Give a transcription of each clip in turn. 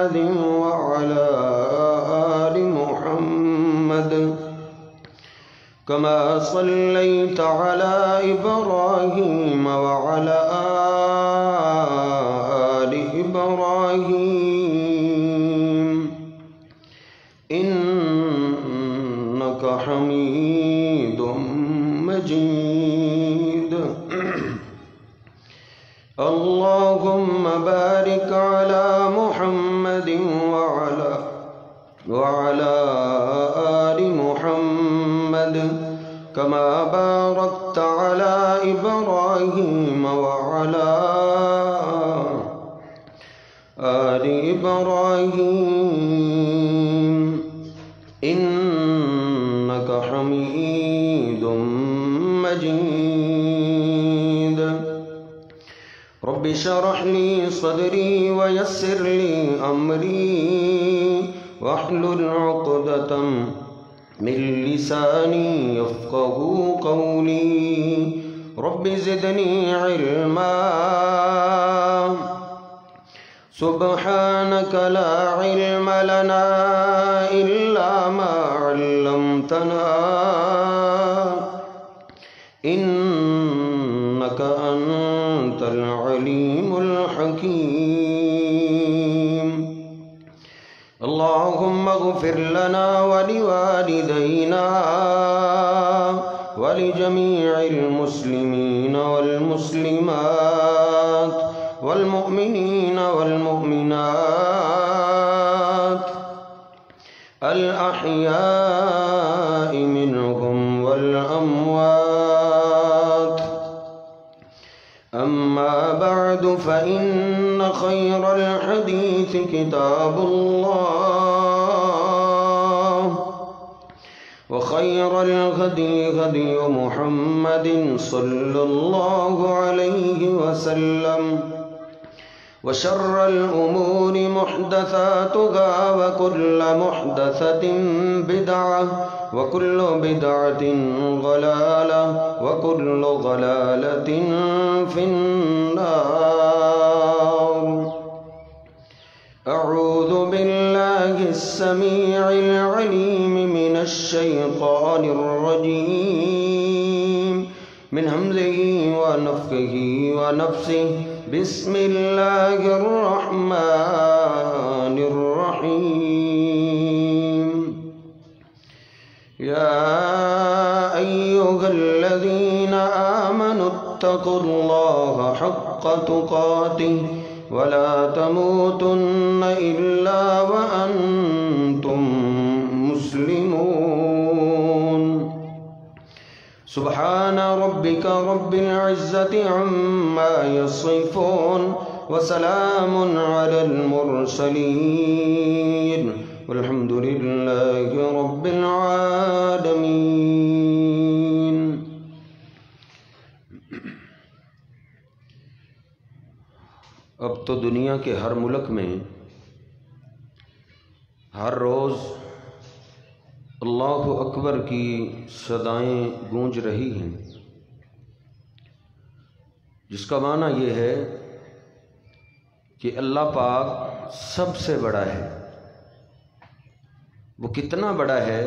محمد وعلى آل محمد كما صليت على إبراهيم وعلى آل إبراهيم إنك حميد مجيد. اللهم بارك على محمد وعلى آل محمد كما باركت على إبراهيم وعلى آل إبراهيم إنك حميد مجيد. رب اشرح لي صدري ويسر لي أمري واحلل عقدة من لساني يفقهوا قولي. رب زدني علما سبحانك لا علم لنا إلا ما علمتنا إنك أنت العليم الحكيم. اللهم اغفر لنا ولوالدينا ولجميع المسلمين والمسلمات والمؤمنين والمؤمنات الأحياء منهم والأموات. أما بعد فإن خير الحديث كتاب الله وخير الهدي هدي محمد صلى الله عليه وسلم وشر الأمور محدثاتها وكل محدثة بدعة وكل بدعة ضلالة وكل ضلالة في النار. أعوذ بالله السميع العليم من الشيطان الرجيم من همزه ونفخه ونفسه. بسم الله الرحمن الرحيم. يا أيها الذين آمنوا اتقوا الله حق تقاته ولا تموتن إلا وأنتم مسلمون. سبحان ربك رب العزة عما يصفون وسلام على المرسلين والحمد لله رب العالمين. اب تو دنیا کے ہر ملک میں ہر روز اللہ اکبر کی صدائیں گونج رہی ہیں، جس کا معنی یہ ہے کہ اللہ پاک سب سے بڑا ہے. وہ کتنا بڑا ہے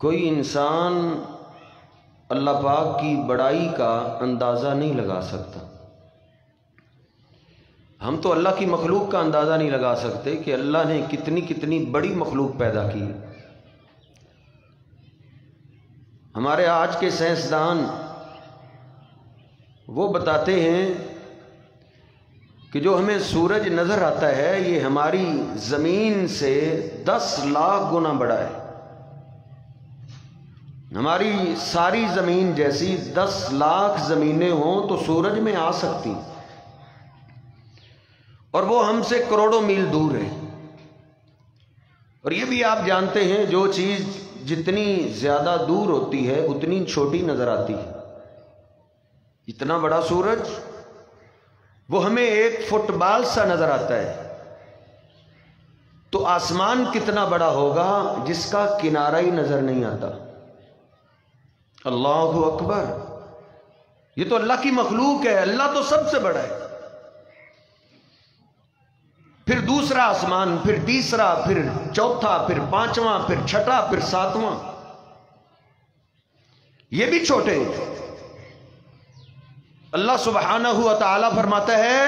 کوئی انسان اللہ پاک کی بڑائی کا اندازہ نہیں لگا سکتا. ہم تو اللہ کی مخلوق کا اندازہ نہیں لگا سکتے کہ اللہ نے کتنی بڑی مخلوق پیدا کی. ہمارے آج کے سائنسدان وہ بتاتے ہیں کہ جو ہمیں سورج نظر آتا ہے یہ ہماری زمین سے 10 لاکھ گنا بڑا ہے. ہماری ساری زمین جیسی 10 لاکھ زمینیں ہوں تو سورج میں آ سکتی، اور وہ ہم سے کروڑوں میل دور ہے. اور یہ بھی آپ جانتے ہیں جو چیز جتنی زیادہ دور ہوتی ہے اتنی چھوٹی نظر آتی ہے. اتنا بڑا سورج وہ ہمیں ایک فٹ بال سا نظر آتا ہے، تو آسمان کتنا بڑا ہوگا جس کا کنارہ ہی نظر نہیں آتا. اللہ اکبر، یہ تو اللہ کی مخلوق ہے، اللہ تو سب سے بڑا ہے. پھر دوسرا آسمان، پھر تیسرا، پھر چوتھا، پھر پانچواں، پھر چھٹا، پھر ساتواں. یہ بھی چھوٹے. اللہ سبحانہ و تعالی فرماتا ہے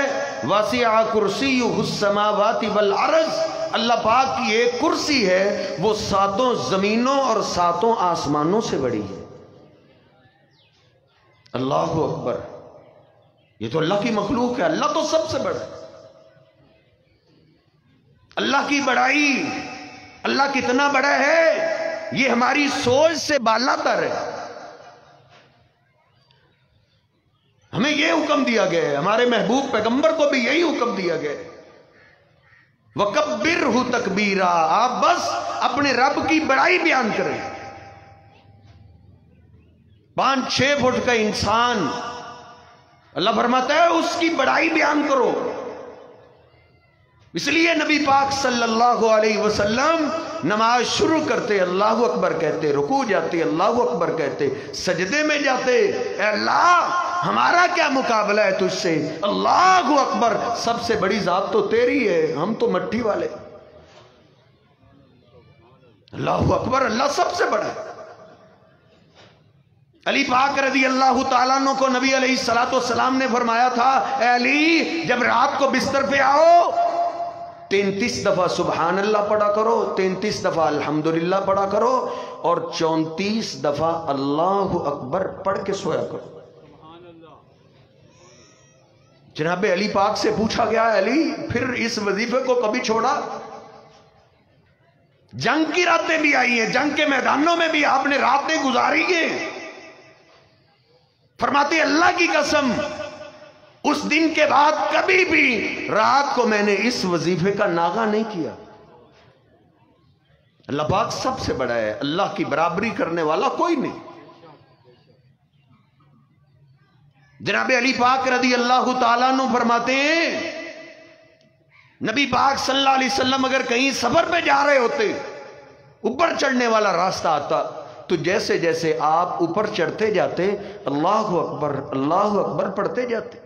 واسع کرسیہ السماوات والارض. اللہ پاک کی ایک کرسی ہے، وہ 7 زمینوں اور 7 آسمانوں سے بڑی ہے. اللہ اکبر. یہ تو اللہ کی مخلوق ہے. اللہ تو سب سے بڑا ہے. اللہ کی بڑائی، اللہ کتنا بڑا ہے، یہ ہماری سوچ سے بالاتر ہے. ہمیں یہ حکم دیا گیا ہے، ہمارے محبوب پیغمبر کو بھی یہی حکم دیا گیا ہے وَكَبِّرْهُ تَكْبِيرًا. آپ بس اپنے رب کی بڑائی بیان کریں. 5-6 فٹ کا انسان، اللہ فرماتا ہے اس کی بڑائی بیان کرو. اس لیے نبی پاک صلی اللہ علیہ وسلم نماز شروع کرتے اللہ اکبر کہتے، رکوع جاتے اللہ اکبر کہتے، سجدے میں جاتے اے اللہ ہمارا کیا مقابلہ ہے تجھ سے، اللہ اکبر، سب سے بڑی ذات تو تیری ہے، ہم تو مٹی والے. اللہ اکبر، اللہ سب سے بڑا ہے. علی پاک رضی اللہ تعالیٰ عنہ کو نبی علیہ السلام نے فرمایا تھا اے علی جب رات کو بستر پہ آؤ 33 دفعہ سبحان اللہ پڑھا کرو، 33 دفعہ الحمدللہ پڑھا کرو، اور 34 دفعہ اللہ اکبر پڑھ کے سویا کرو. جناب علی پاک سے پوچھا گیا علی پھر اس وظیفے کو کبھی چھوڑا؟ جنگ کی راتیں بھی آئی ہیں، جنگ کے میدانوں میں بھی آپ نے راتیں گزاری ہیں. فرماتے اللہ کی قسم اس دن کے بعد کبھی بھی رات کو میں نے اس وظیفے کا ناغہ نہیں کیا. اللہ پاک سب سے بڑا ہے، اللہ کی برابری کرنے والا کوئی نہیں. جناب علی پاک رضی اللہ تعالیٰ عنہ فرماتے ہیں نبی پاک صلی اللہ علیہ وسلم اگر کہیں سفر پہ جا رہے ہوتے، اوپر چڑھنے والا راستہ آتا، تو جیسے جیسے آپ اوپر چڑھتے جاتے اللہ اکبر پڑھتے جاتے.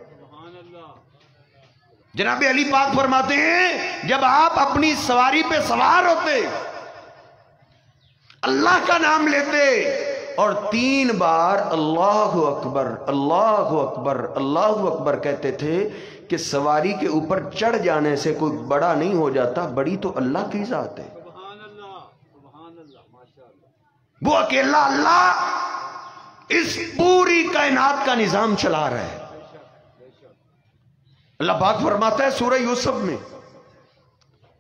جناب علی پاک فرماتے ہیں جب آپ اپنی سواری پہ سوار ہوتے اللہ کا نام لیتے اور 3 بار اللہ اکبر اللہ اکبر اللہ اکبر کہتے تھے کہ سواری کے اوپر چڑھ جانے سے کوئی بڑا نہیں ہو جاتا، بڑی تو اللہ کی ذات ہے. وہ اکیلا اللہ اس پوری کائنات کا نظام چلا رہا ہے. اللہ پاک فرماتا ہے سورہ یوسف میں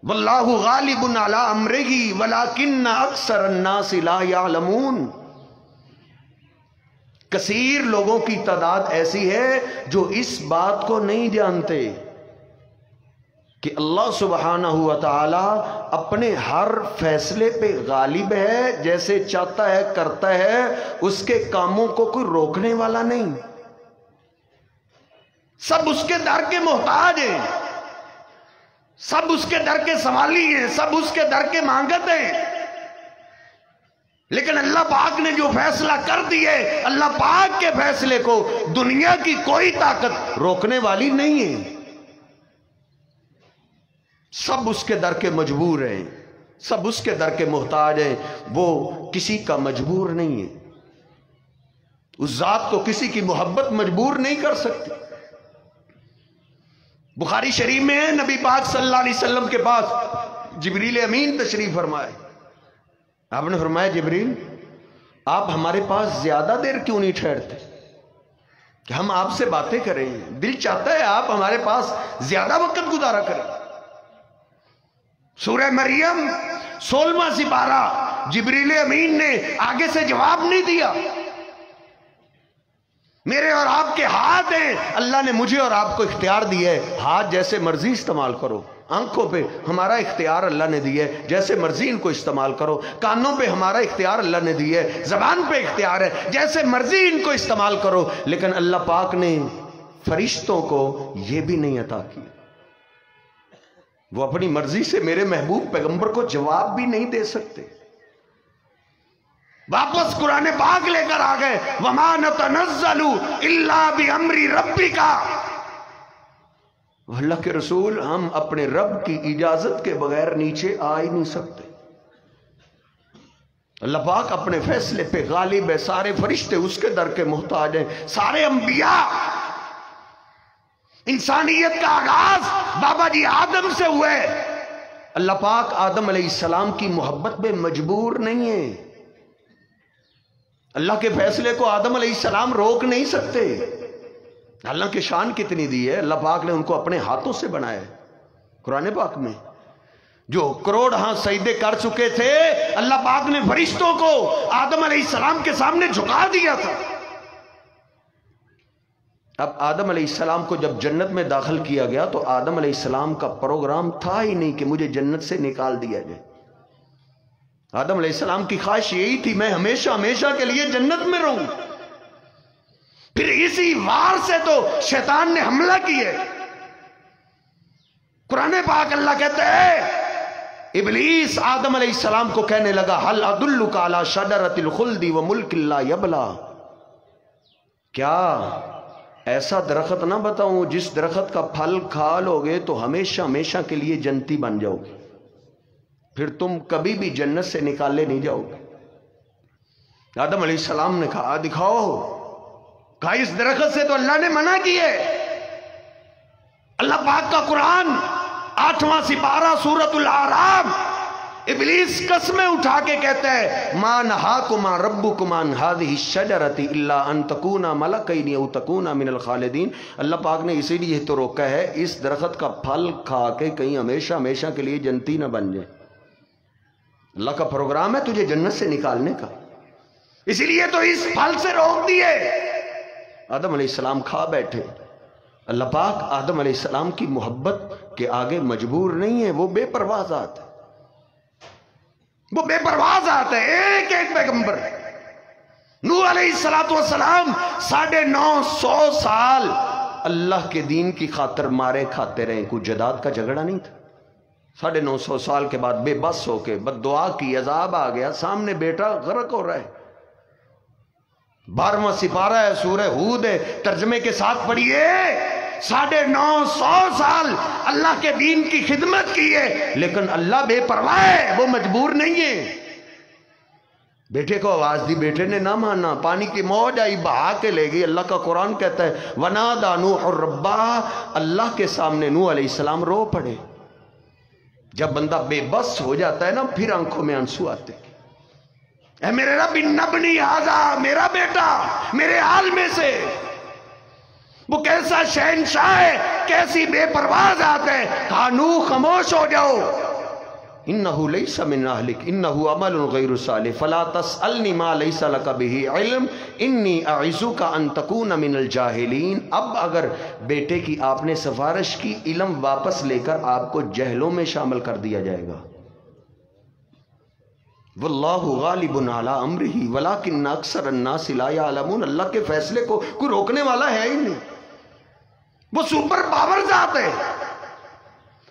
واللہ غالب علی امرہ ولکن اکثر الناس لا یعلمون. کثیر لوگوں کی تعداد ایسی ہے جو اس بات کو نہیں جانتے کہ اللہ سبحانہ و تعالی اپنے ہر فیصلے پہ غالب ہے، جیسے چاہتا ہے کرتا ہے، اس کے کاموں کو کوئی روکنے والا نہیں. سب اس کے در کے محتاج ہیں، سب اس کے در کے سوالی ہیں، سب اس کے در کے مانگت ہیں. لیکن اللہ پاک نے جو فیصلہ کر دیا ہے، اللہ پاک کے فیصلے کو دنیا کی کوئی طاقت روکنے والی نہیں ہے. سب اس کے در کے مجبور ہیں، سب اس کے در کے محتاج ہیں. وہ کسی کا مجبور نہیں ہے. اس ذات کو کسی کی محبت مجبور نہیں کر سکتی. بخاری شریف میں ہے نبی پاک صلی اللہ علیہ وسلم کے پاس جبریل امین تشریف فرمائے. آپ نے فرمایا جبریل آپ ہمارے پاس زیادہ دیر کیوں نہیں ٹھہرتے کہ ہم آپ سے باتیں کریں، دل چاہتا ہے آپ ہمارے پاس زیادہ وقت گزارا کریں. سورہ مریم 16واں سپارہ جبریل امین نے آگے سے جواب نہیں دیا. میرے اور آپ کے ہاتھ ہیں، اللہ نے مجھے اور آپ کو اختیار دیا ہے، ہاتھ جیسے مرضی استعمال کرو. آنکھوں پہ ہمارا اختیار اللہ نے دیا ہے، جیسے مرضی ان کو استعمال کرو. کانوں پہ ہمارا اختیار اللہ نے دیا ہے، زبان پہ اختیار ہے، جیسے مرضی ان کو استعمال کرو. لیکن اللہ پاک نے فرشتوں کو یہ بھی نہیں عطا کیا. وہ اپنی مرضی سے میرے محبوب پیغمبر کو جواب بھی نہیں دے سکتے. واپس قرآن پاک لے کر آ گئے وَمَا نَتَنَزَّلُ إِلَّا بِأَمْرِ رَبِّكَ اللہ کے رسول ہم اپنے رب کی اجازت کے بغیر نیچے آ ہی نہیں سکتے. اللہ پاک اپنے فیصلے پہ غالب ہے. سارے فرشتے اس کے در کے محتاج ہیں. سارے انبیاء. انسانیت کا آغاز بابا جی آدم سے ہوا ہے. اللہ پاک آدم علیہ السلام کی محبت میں مجبور نہیں ہے. اللہ کے فیصلے کو آدم علیہ السلام روک نہیں سکتے. اللہ کی شان کتنی دی ہے. اللہ پاک نے ان کو اپنے ہاتھوں سے بنایا ہے. قرآن پاک میں جو کروڑ سجدے کر چکے تھے، اللہ پاک نے فرشتوں کو آدم علیہ السلام کے سامنے جھکا دیا تھا. اب آدم علیہ السلام کو جب جنت میں داخل کیا گیا تو آدم علیہ السلام کا پروگرام تھا ہی نہیں کہ مجھے جنت سے نکال دیا جائے. آدم علیہ السلام کی خواہش یہی تھی میں ہمیشہ ہمیشہ کے لیے جنت میں رہوں. پھر اسی وار سے تو شیطان نے حملہ کیا. قرآن پاک اللہ کہتے ہیں ابلیس آدم علیہ السلام کو کہنے لگا ہل ادلک علی شجرۃ الخلد وملک لا یبلا، کیا ایسا درخت نہ بتاؤں جس درخت کا پھل کھا لو گے تو ہمیشہ ہمیشہ کے لیے جنتی بن جاؤ گے، پھر تم کبھی بھی جنت سے نکالے نہیں جاؤ گے. آدم علیہ السلام نے کہا دکھاؤ. کہا اس درخت سے تو اللہ نے منع کی ہے. اللہ پاک کا قرآن 8واں سپارہ سورۃ الاعراف ابلیس قسمیں اٹھا کے کہتا ہے ما نہاکما ربکما عن هذه الشجرۃ الا ان تکونا ملکین او تکونا من الخالدین. اللہ پاک نے اسی لیے تو روکا ہے اس درخت کا پھل کھا کے کہیں ہمیشہ ہمیشہ کے لیے جنتی نہ بن جائے. اللہ کا پروگرام ہے تجھے جنت سے نکالنے کا، اسی لیے تو اس پھل سے روک دیے. آدم علیہ السلام کھا بیٹھے. اللہ پاک آدم علیہ السلام کی محبت کے آگے مجبور نہیں ہے. وہ بے پرواہ ذات ہے. وہ بے پرواہ ذات ہے. ایک ایک پیغمبر نوح علیہ السلام 950 سال اللہ کے دین کی خاطر مارے کھاتے رہے. کوئی جداد کا جھگڑا نہیں تھا. 950 سال کے بعد بے بس ہو کے بد دعا کی، عذاب آ گیا. سامنے بیٹا غرق ہو رہا ہے. 12واں سپارہ ہے سورہ ہود ہے، ترجمے کے ساتھ پڑھیے. 950 سال اللہ کے دین کی خدمت کی ہے لیکن اللہ بے پرواہ ہے. وہ مجبور نہیں ہے. بیٹے کو آواز دی، بیٹے نے نہ مانا. پانی کی موج آئی بہا کے لے گئی. اللہ کا قرآن کہتا ہے وَنَادَى نُوحٌ رَبَّهُ، اللہ کے سامنے نوح علیہ السلام رو پڑے. جب بندہ بے بس ہو جاتا ہے نا پھر آنکھوں میں آنسو آتے. اے میرے رب انبنی ھذا، میرا بیٹا میرے حال میں سے. وہ کیسا شہنشاہ ہے، کیسی بے پرواہ ذات ہے. کہا نوح خاموش ہو جاؤ. انہ لیس من اہلک انہ عمل غیر صالح فلا تسألنی ما لیس لک بہ علم انی اعظک ان تکون من الجاہلین. اب اگر بیٹے کی آپ نے سفارش کی، علم واپس لے کر آپ کو جہلوں میں شامل کر دیا جائے گا. واللہ غالب علی امرہ ولکن اکثر الناس لا یعلمون. اللہ کے فیصلے کو کوئی روکنے والا ہے ہی نہیں. وہ سپر پاور ذات ہے.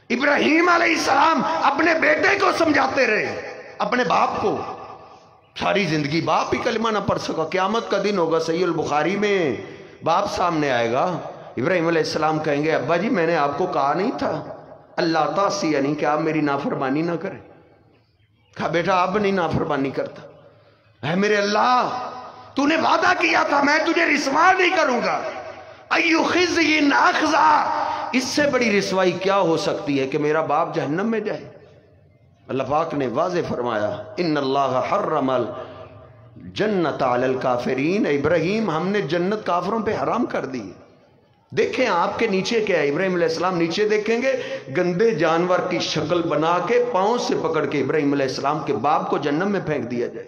ابراہیم علیہ السلام اپنے بیٹے کو سمجھاتے رہے، اپنے باپ کو. ساری زندگی باپ ہی کلمہ نہ پڑھ سکا. قیامت کا دن ہوگا، صحیح البخاری میں باپ سامنے آئے گا. ابراہیم علیہ السلام کہیں گے ابا جی میں نے آپ کو کہا نہیں تھا اللہ تعالی یعنی کہ آپ میری نافرمانی نہ کریں. کہا بیٹا اب نہیں نافرمانی کرتا. اے میرے اللہ تو نے وعدہ کیا تھا میں تجھے رسوا نہیں کروں گا. ایو خزی اخذا، اس سے بڑی رسوائی کیا ہو سکتی ہے کہ میرا باپ جہنم میں جائے. اللہ پاک نے واضح فرمایا ان اللہ حرم الجنت علی الکافرین. ابراہیم ہم نے جنت کافروں پہ حرام کر دی. دیکھیں آپ کے نیچے کیا ہے. ابراہیم علیہ السلام نیچے دیکھیں گے گندے جانور کی شکل بنا کے پاؤں سے پکڑ کے ابراہیم علیہ السلام کے باپ کو جہنم میں پھینک دیا جائے.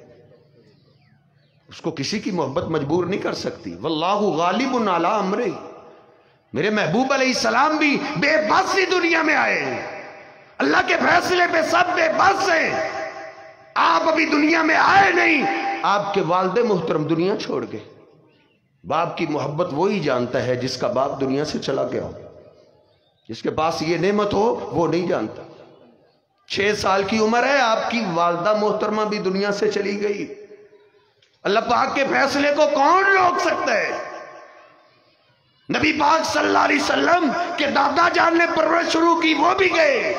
اس کو کسی کی محبت مجبور نہیں کر سکتی. واللہ غالب علی امرہ. میرے محبوب علیہ السلام بھی بے بس ہی دنیا میں آئے ہیں. اللہ کے فیصلے پہ سب بے بس ہیں. آپ ابھی دنیا میں آئے نہیں. آپ کے والد محترم دنیا چھوڑ گئے. باپ کی محبت وہی جانتا ہے جس کا باپ دنیا سے چلا گیا ہو. جس کے پاس یہ نعمت ہو وہ نہیں جانتا. 6 سال کی عمر ہے آپ کی والدہ محترمہ بھی دنیا سے چلی گئی. اللہ پاک کے فیصلے کو کون روک سکتا ہے؟ نبی پاک صلی اللہ علیہ وسلم کے دادا جان نے پرورش شروع کی، وہ بھی گئے۔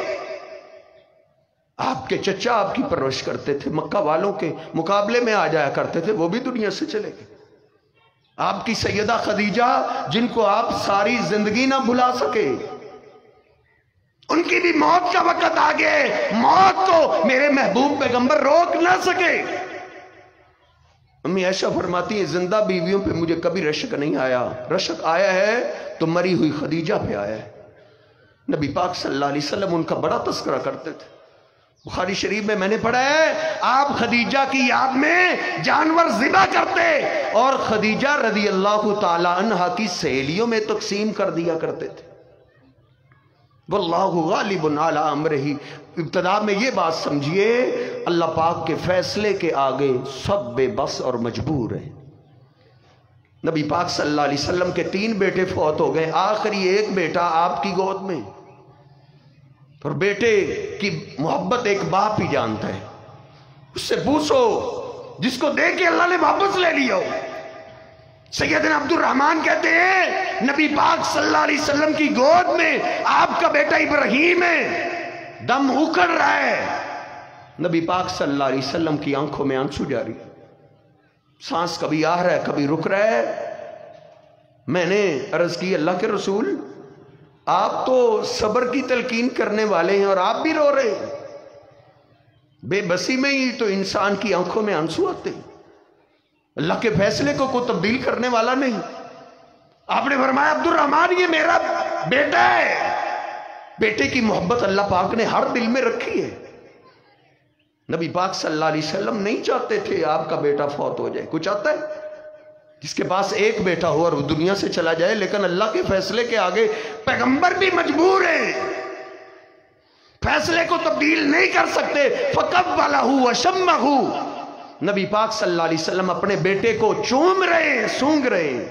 آپ کے چچا آپ کی پرورش کرتے تھے، مکہ والوں کے مقابلے میں آ جایا کرتے تھے، وہ بھی دنیا سے چلے گئے۔ آپ کی سیدہ خدیجہ جن کو آپ ساری زندگی نہ بھلا سکے، ان کی بھی موت کا وقت آ گیا، موت کو میرے محبوب پیغمبر روک نہ سکے۔ امی عائشہ فرماتی ہیں زندہ بیویوں پہ مجھے کبھی رشک نہیں آیا، رشک آیا ہے تو مری ہوئی خدیجہ پہ آیا ہے۔ نبی پاک صلی اللہ علیہ وسلم ان کا بڑا تذکرہ کرتے تھے۔ بخاری شریف میں نے پڑھا ہے آپ خدیجہ کی یاد میں جانور ذبح کرتے اور خدیجہ رضی اللہ تعالی عنہا کی سہیلیوں میں تقسیم کر دیا کرتے تھے۔ واللہ غالب علی امرہ، ابتدا میں یہ بات سمجھیے اللہ پاک کے فیصلے کے آگے سب بے بس اور مجبور ہیں۔ نبی پاک صلی اللہ علیہ وسلم کے 3 بیٹے فوت ہو گئے، آخری ایک بیٹا آپ کی گود میں، اور بیٹے کی محبت ایک باپ ہی جانتا ہے۔ اس سے پوچھو جس کو دے کے اللہ نے واپس لے لیا ہو۔ سیدنا عبد الرحمن کہتے ہیں نبی پاک صلی اللہ علیہ وسلم کی گود میں آپ کا بیٹا ابراہیم ہے، دم اکھڑ رہا ہے۔ نبی پاک صلی اللہ علیہ وسلم کی آنکھوں میں آنسو جاری، سانس کبھی آ رہا ہے کبھی رک رہا ہے۔ میں نے عرض کی اللہ کے رسول آپ تو صبر کی تلقین کرنے والے ہیں اور آپ بھی رو رہے ہیں۔ بے بسی میں ہی تو انسان کی آنکھوں میں آنسو آتے ہیں، اللہ کے فیصلے کو کوئی تبدیل کرنے والا نہیں۔ آپ نے فرمایا عبد الرحمن یہ میرا بیٹا ہے۔ بیٹے کی محبت اللہ پاک نے ہر دل میں رکھی ہے۔ نبی پاک صلی اللہ علیہ وسلم نہیں چاہتے تھے آپ کا بیٹا فوت ہو جائے، کوئی چاہتا ہے جس کے پاس ایک بیٹا ہو اور وہ دنیا سے چلا جائے؟ لیکن اللہ کے فیصلے کے آگے پیغمبر بھی مجبور ہیں، فیصلے کو تبدیل نہیں کر سکتے۔ فَقَبَّلَهُ وَشَمَّهُ، نبی پاک صلی اللہ علیہ وسلم اپنے بیٹے کو چوم رہے ہیں، سونگ رہے ہیں۔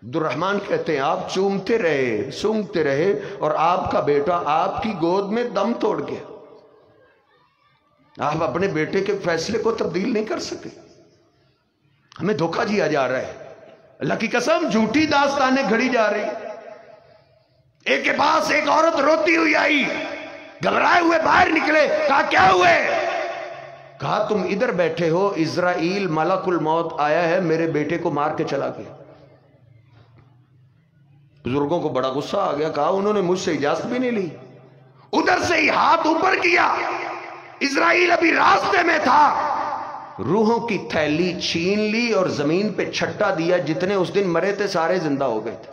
عبد الرحمن کہتے ہیں آپ چومتے رہے، سونگتے رہے اور آپ کا بیٹا آپ کی گود میں دم توڑ گیا۔ آپ اپنے بیٹے کے فیصلے کو تبدیل نہیں کر سکے۔ ہمیں دھوکہ دیا جا رہا ہے، اللہ کی قسم جھوٹی داستانیں گھڑی جا رہی ہیں۔ ایک کے پاس ایک عورت روتی ہوئی آئی، گھبرائے ہوئے باہر نکلے، کہا کیا ہوئے؟ کہا تم ادھر بیٹھے ہو، اسرائیل ملک الموت آیا ہے میرے بیٹے کو مار کے چلا گیا۔ بزرگوں کو بڑا غصہ آ گیا، کہا انہوں نے مجھ سے اجازت بھی نہیں لی۔ ادھر سے ہی ہاتھ اوپر کیا، اسرائیل ابھی راستے میں تھا، روحوں کی تھیلی چھین لی اور زمین پہ چھٹا دیا، جتنے اس دن مرے تھے سارے زندہ ہو گئے تھے۔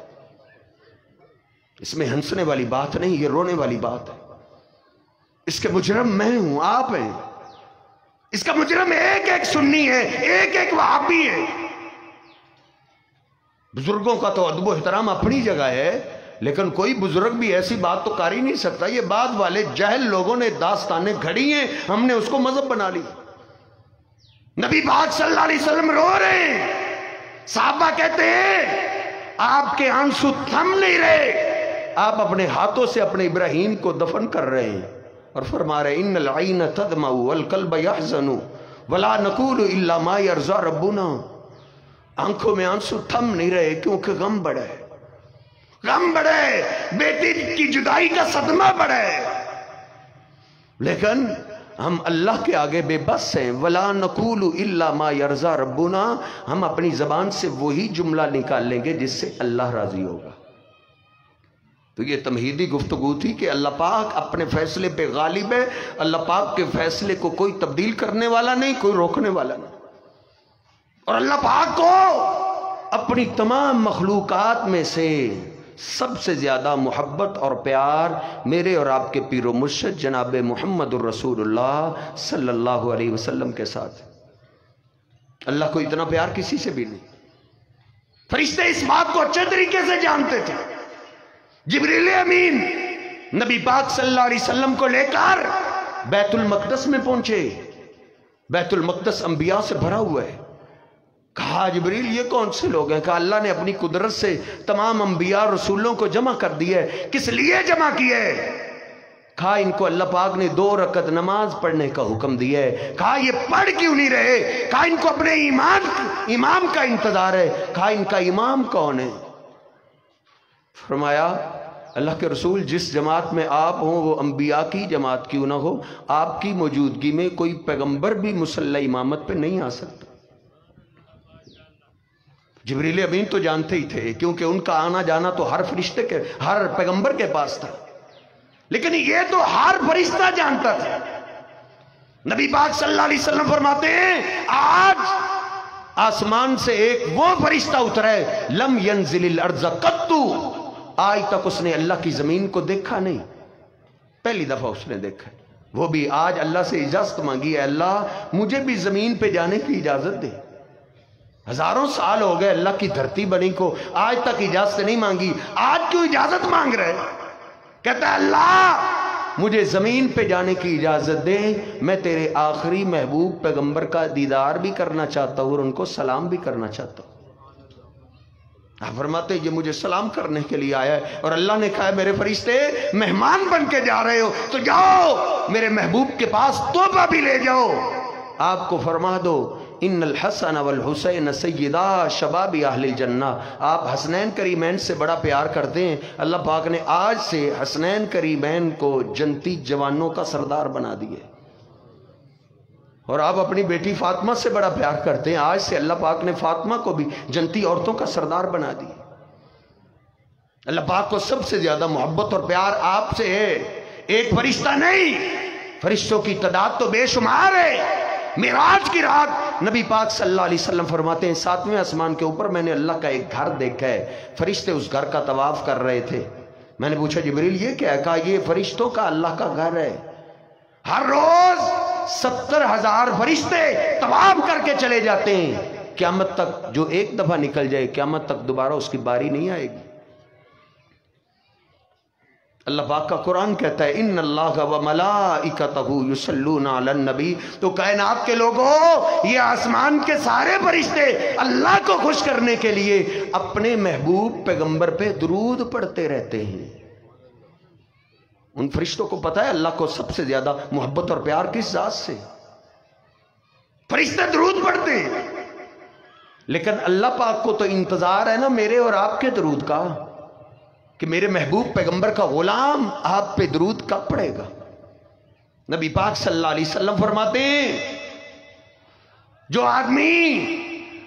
اس میں ہنسنے والی بات نہیں، یہ رونے والی بات ہے۔ اس کے مجرم میں ہوں، آپ ہیں۔ اس کا مجرم ایک ایک سنی ہے، ایک ایک وہابی ہے۔ بزرگوں کا تو ادب و احترام اپنی جگہ ہے، لیکن کوئی بزرگ بھی ایسی بات تو کر ہی نہیں سکتا۔ یہ بعد والے جاہل لوگوں نے داستانیں گھڑی ہیں، ہم نے اس کو مذہب بنا لی۔ نبی پاک صلی اللہ علیہ وسلم رو رہے ہیں، صحابہ کہتے ہیں آپ کے آنسو تھم نہیں رہے، آپ اپنے ہاتھوں سے اپنے ابراہیم کو دفن کر رہے ہیں اور فرما رہے ان العین تدمع والقلب یحزن ولا نقول الا ما یرضى ربنا۔ آنکھوں میں آنسو تھم نہیں رہے کیونکہ غم بڑا ہے، غم بڑا ہے، بیٹی کی جدائی کا صدمہ بڑا ہے، لیکن ہم اللہ کے آگے بے بس ہیں۔ ولا نقول الا ما یرضى ربنا، ہم اپنی زبان سے وہی جملہ نکال لیں گے جس سے اللہ راضی ہوگا۔ تو یہ تمہیدی گفتگو تھی کہ اللہ پاک اپنے فیصلے پہ غالب ہے، اللہ پاک کے فیصلے کو کوئی تبدیل کرنے والا نہیں، کوئی روکنے والا نہیں، اور اللہ پاک کو اپنی تمام مخلوقات میں سے سب سے زیادہ محبت اور پیار میرے اور آپ کے پیر و مرشد جناب محمد الرسول اللہ صلی اللہ علیہ وسلم کے ساتھ۔ اللہ کو اتنا پیار کسی سے بھی نہیں۔ فرشتے اس بات کو اچھے طریقے سے جانتے تھے۔ جبریل امین نبی پاک صلی اللہ علیہ وسلم کو لے کر بیت المقدس میں پہنچے۔ بیت المقدس انبیاء سے بھرا ہوا ہے۔ کہا جبریل یہ کون سے لوگ ہیں؟ کہا اللہ نے اپنی قدرت سے تمام انبیاء رسولوں کو جمع کر دیا ہے۔ کس لیے جمع کیا ہے؟ کہا ان کو اللہ پاک نے 2 رکعت نماز پڑھنے کا حکم دیا ہے۔ کہا یہ پڑھ کیوں نہیں رہے؟ کہا ان کو اپنے امام کا انتظار ہے۔ کہا ان کا امام کون ہے؟ فرمایا اللہ کے رسول جس جماعت میں آپ ہوں وہ انبیاء کی جماعت کیوں نہ ہو، آپ کی موجودگی میں کوئی پیغمبر بھی مصلی امامت پہ نہیں آ سکتا۔ جبریل امین تو جانتے ہی تھے کیونکہ ان کا آنا جانا تو ہر فرشتے کے، ہر پیغمبر کے پاس تھا، لیکن یہ تو ہر فرشتہ جانتا تھا۔ نبی پاک صلی اللہ علیہ وسلم فرماتے ہیں آج آسمان سے ایک وہ فرشتہ اترا ہے لم ینزل الارض قط، آج تک اس نے اللہ کی زمین کو دیکھا نہیں، پہلی دفعہ اس نے دیکھا، وہ بھی آج اللہ سے اجازت مانگی ہے اللہ مجھے بھی زمین پہ جانے کی اجازت دے۔ ہزاروں سال ہو گئے اللہ کی دھرتی بنی کو، آج تک اجازت نہیں مانگی، آج کیوں اجازت مانگ رہے؟ کہتا ہے اللہ مجھے زمین پہ جانے کی اجازت دے، میں تیرے آخری محبوب پیغمبر کا دیدار بھی کرنا چاہتا ہوں اور ان کو سلام بھی کرنا چاہتا ہوں۔ آپ فرماتے یہ مجھے سلام کرنے کے لیے آیا ہے، اور اللہ نے کہا ہے میرے فرشتے مہمان بن کے جا رہے ہو تو جاؤ میرے محبوب کے پاس تحفہ بھی لے جاؤ۔ آپ کو فرما دو ان الحسن والحسین سیدا شباب اہل الجنہ، آپ حسنین کریمین سے بڑا پیار کرتے ہیں، اللہ پاک نے آج سے حسنین کریمین کو جنتی جوانوں کا سردار بنا دیے، اور آپ اپنی بیٹی فاطمہ سے بڑا پیار کرتے ہیں، آج سے اللہ پاک نے فاطمہ کو بھی جنتی عورتوں کا سردار بنا دیا۔ اللہ پاک کو سب سے زیادہ محبت اور پیار آپ سے ہے، ایک فرشتہ نہیں، فرشتوں کی تعداد تو بے شمار ہے۔ معراج کی رات نبی پاک صلی اللہ علیہ وسلم فرماتے ہیں 7ویں آسمان کے اوپر میں نے اللہ کا ایک گھر دیکھا ہے، فرشتے اس گھر کا طواف کر رہے تھے، میں نے پوچھا جبریل یہ کیا ہے؟ کہا یہ فرشتوں کا اللہ کا گھر ہے، ہر روز 70,000 فرشتے طواف کر کے چلے جاتے ہیں، قیامت تک جو ایک دفعہ نکل جائے قیامت تک دوبارہ اس کی باری نہیں آئے گی۔ اللہ پاک کا قرآن کہتا ہے ان اللہ و ملائکتہ یصلون علی النبی، تو کائنات کے لوگوں یہ آسمان کے سارے فرشتے اللہ کو خوش کرنے کے لیے اپنے محبوب پیغمبر پہ درود پڑھتے رہتے ہیں۔ ان فرشتوں کو پتا ہے اللہ کو سب سے زیادہ محبت اور پیار کس ذات سے، فرشتے درود پڑھتے ہیں، لیکن اللہ پاک کو تو انتظار ہے نا میرے اور آپ کے درود کا، کہ میرے محبوب پیغمبر کا غلام آپ پہ درود کب پڑے گا۔ نبی پاک صلی اللہ علیہ وسلم فرماتے ہیں جو آدمی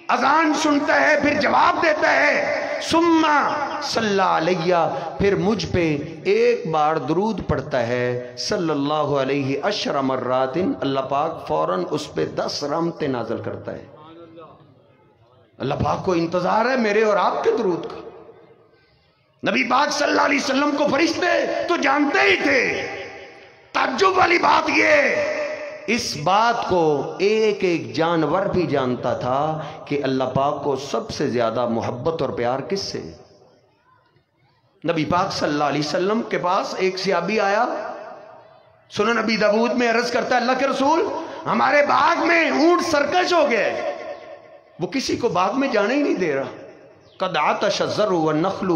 اذان سنتا ہے پھر جواب دیتا ہے ثم صلی علیہ، پھر مجھ پہ ایک بار درود پڑھتا ہے صلی اللہ علیہ 10 مرات، اللہ پاک فوراً اس پہ 10 رحمتیں نازل کرتا ہے۔ اللہ پاک کو انتظار ہے میرے اور آپ کے درود کا۔ نبی پاک صلی اللہ علیہ وسلم کو فرشتے تو جانتے ہی تھے، تعجب والی بات یہ اس بات کو ایک ایک جانور بھی جانتا تھا کہ اللہ پاک کو سب سے زیادہ محبت اور پیار کس سے۔ نبی پاک صلی اللہ علیہ وسلم کے پاس ایک صحابی آیا، سنن نبی داؤد میں عرض کرتا ہے اللہ کے رسول ہمارے باغ میں اونٹ سرکش ہو گئے، وہ کسی کو باغ میں جانے ہی نہیں دے رہا، قد عطش الزرع والنخل،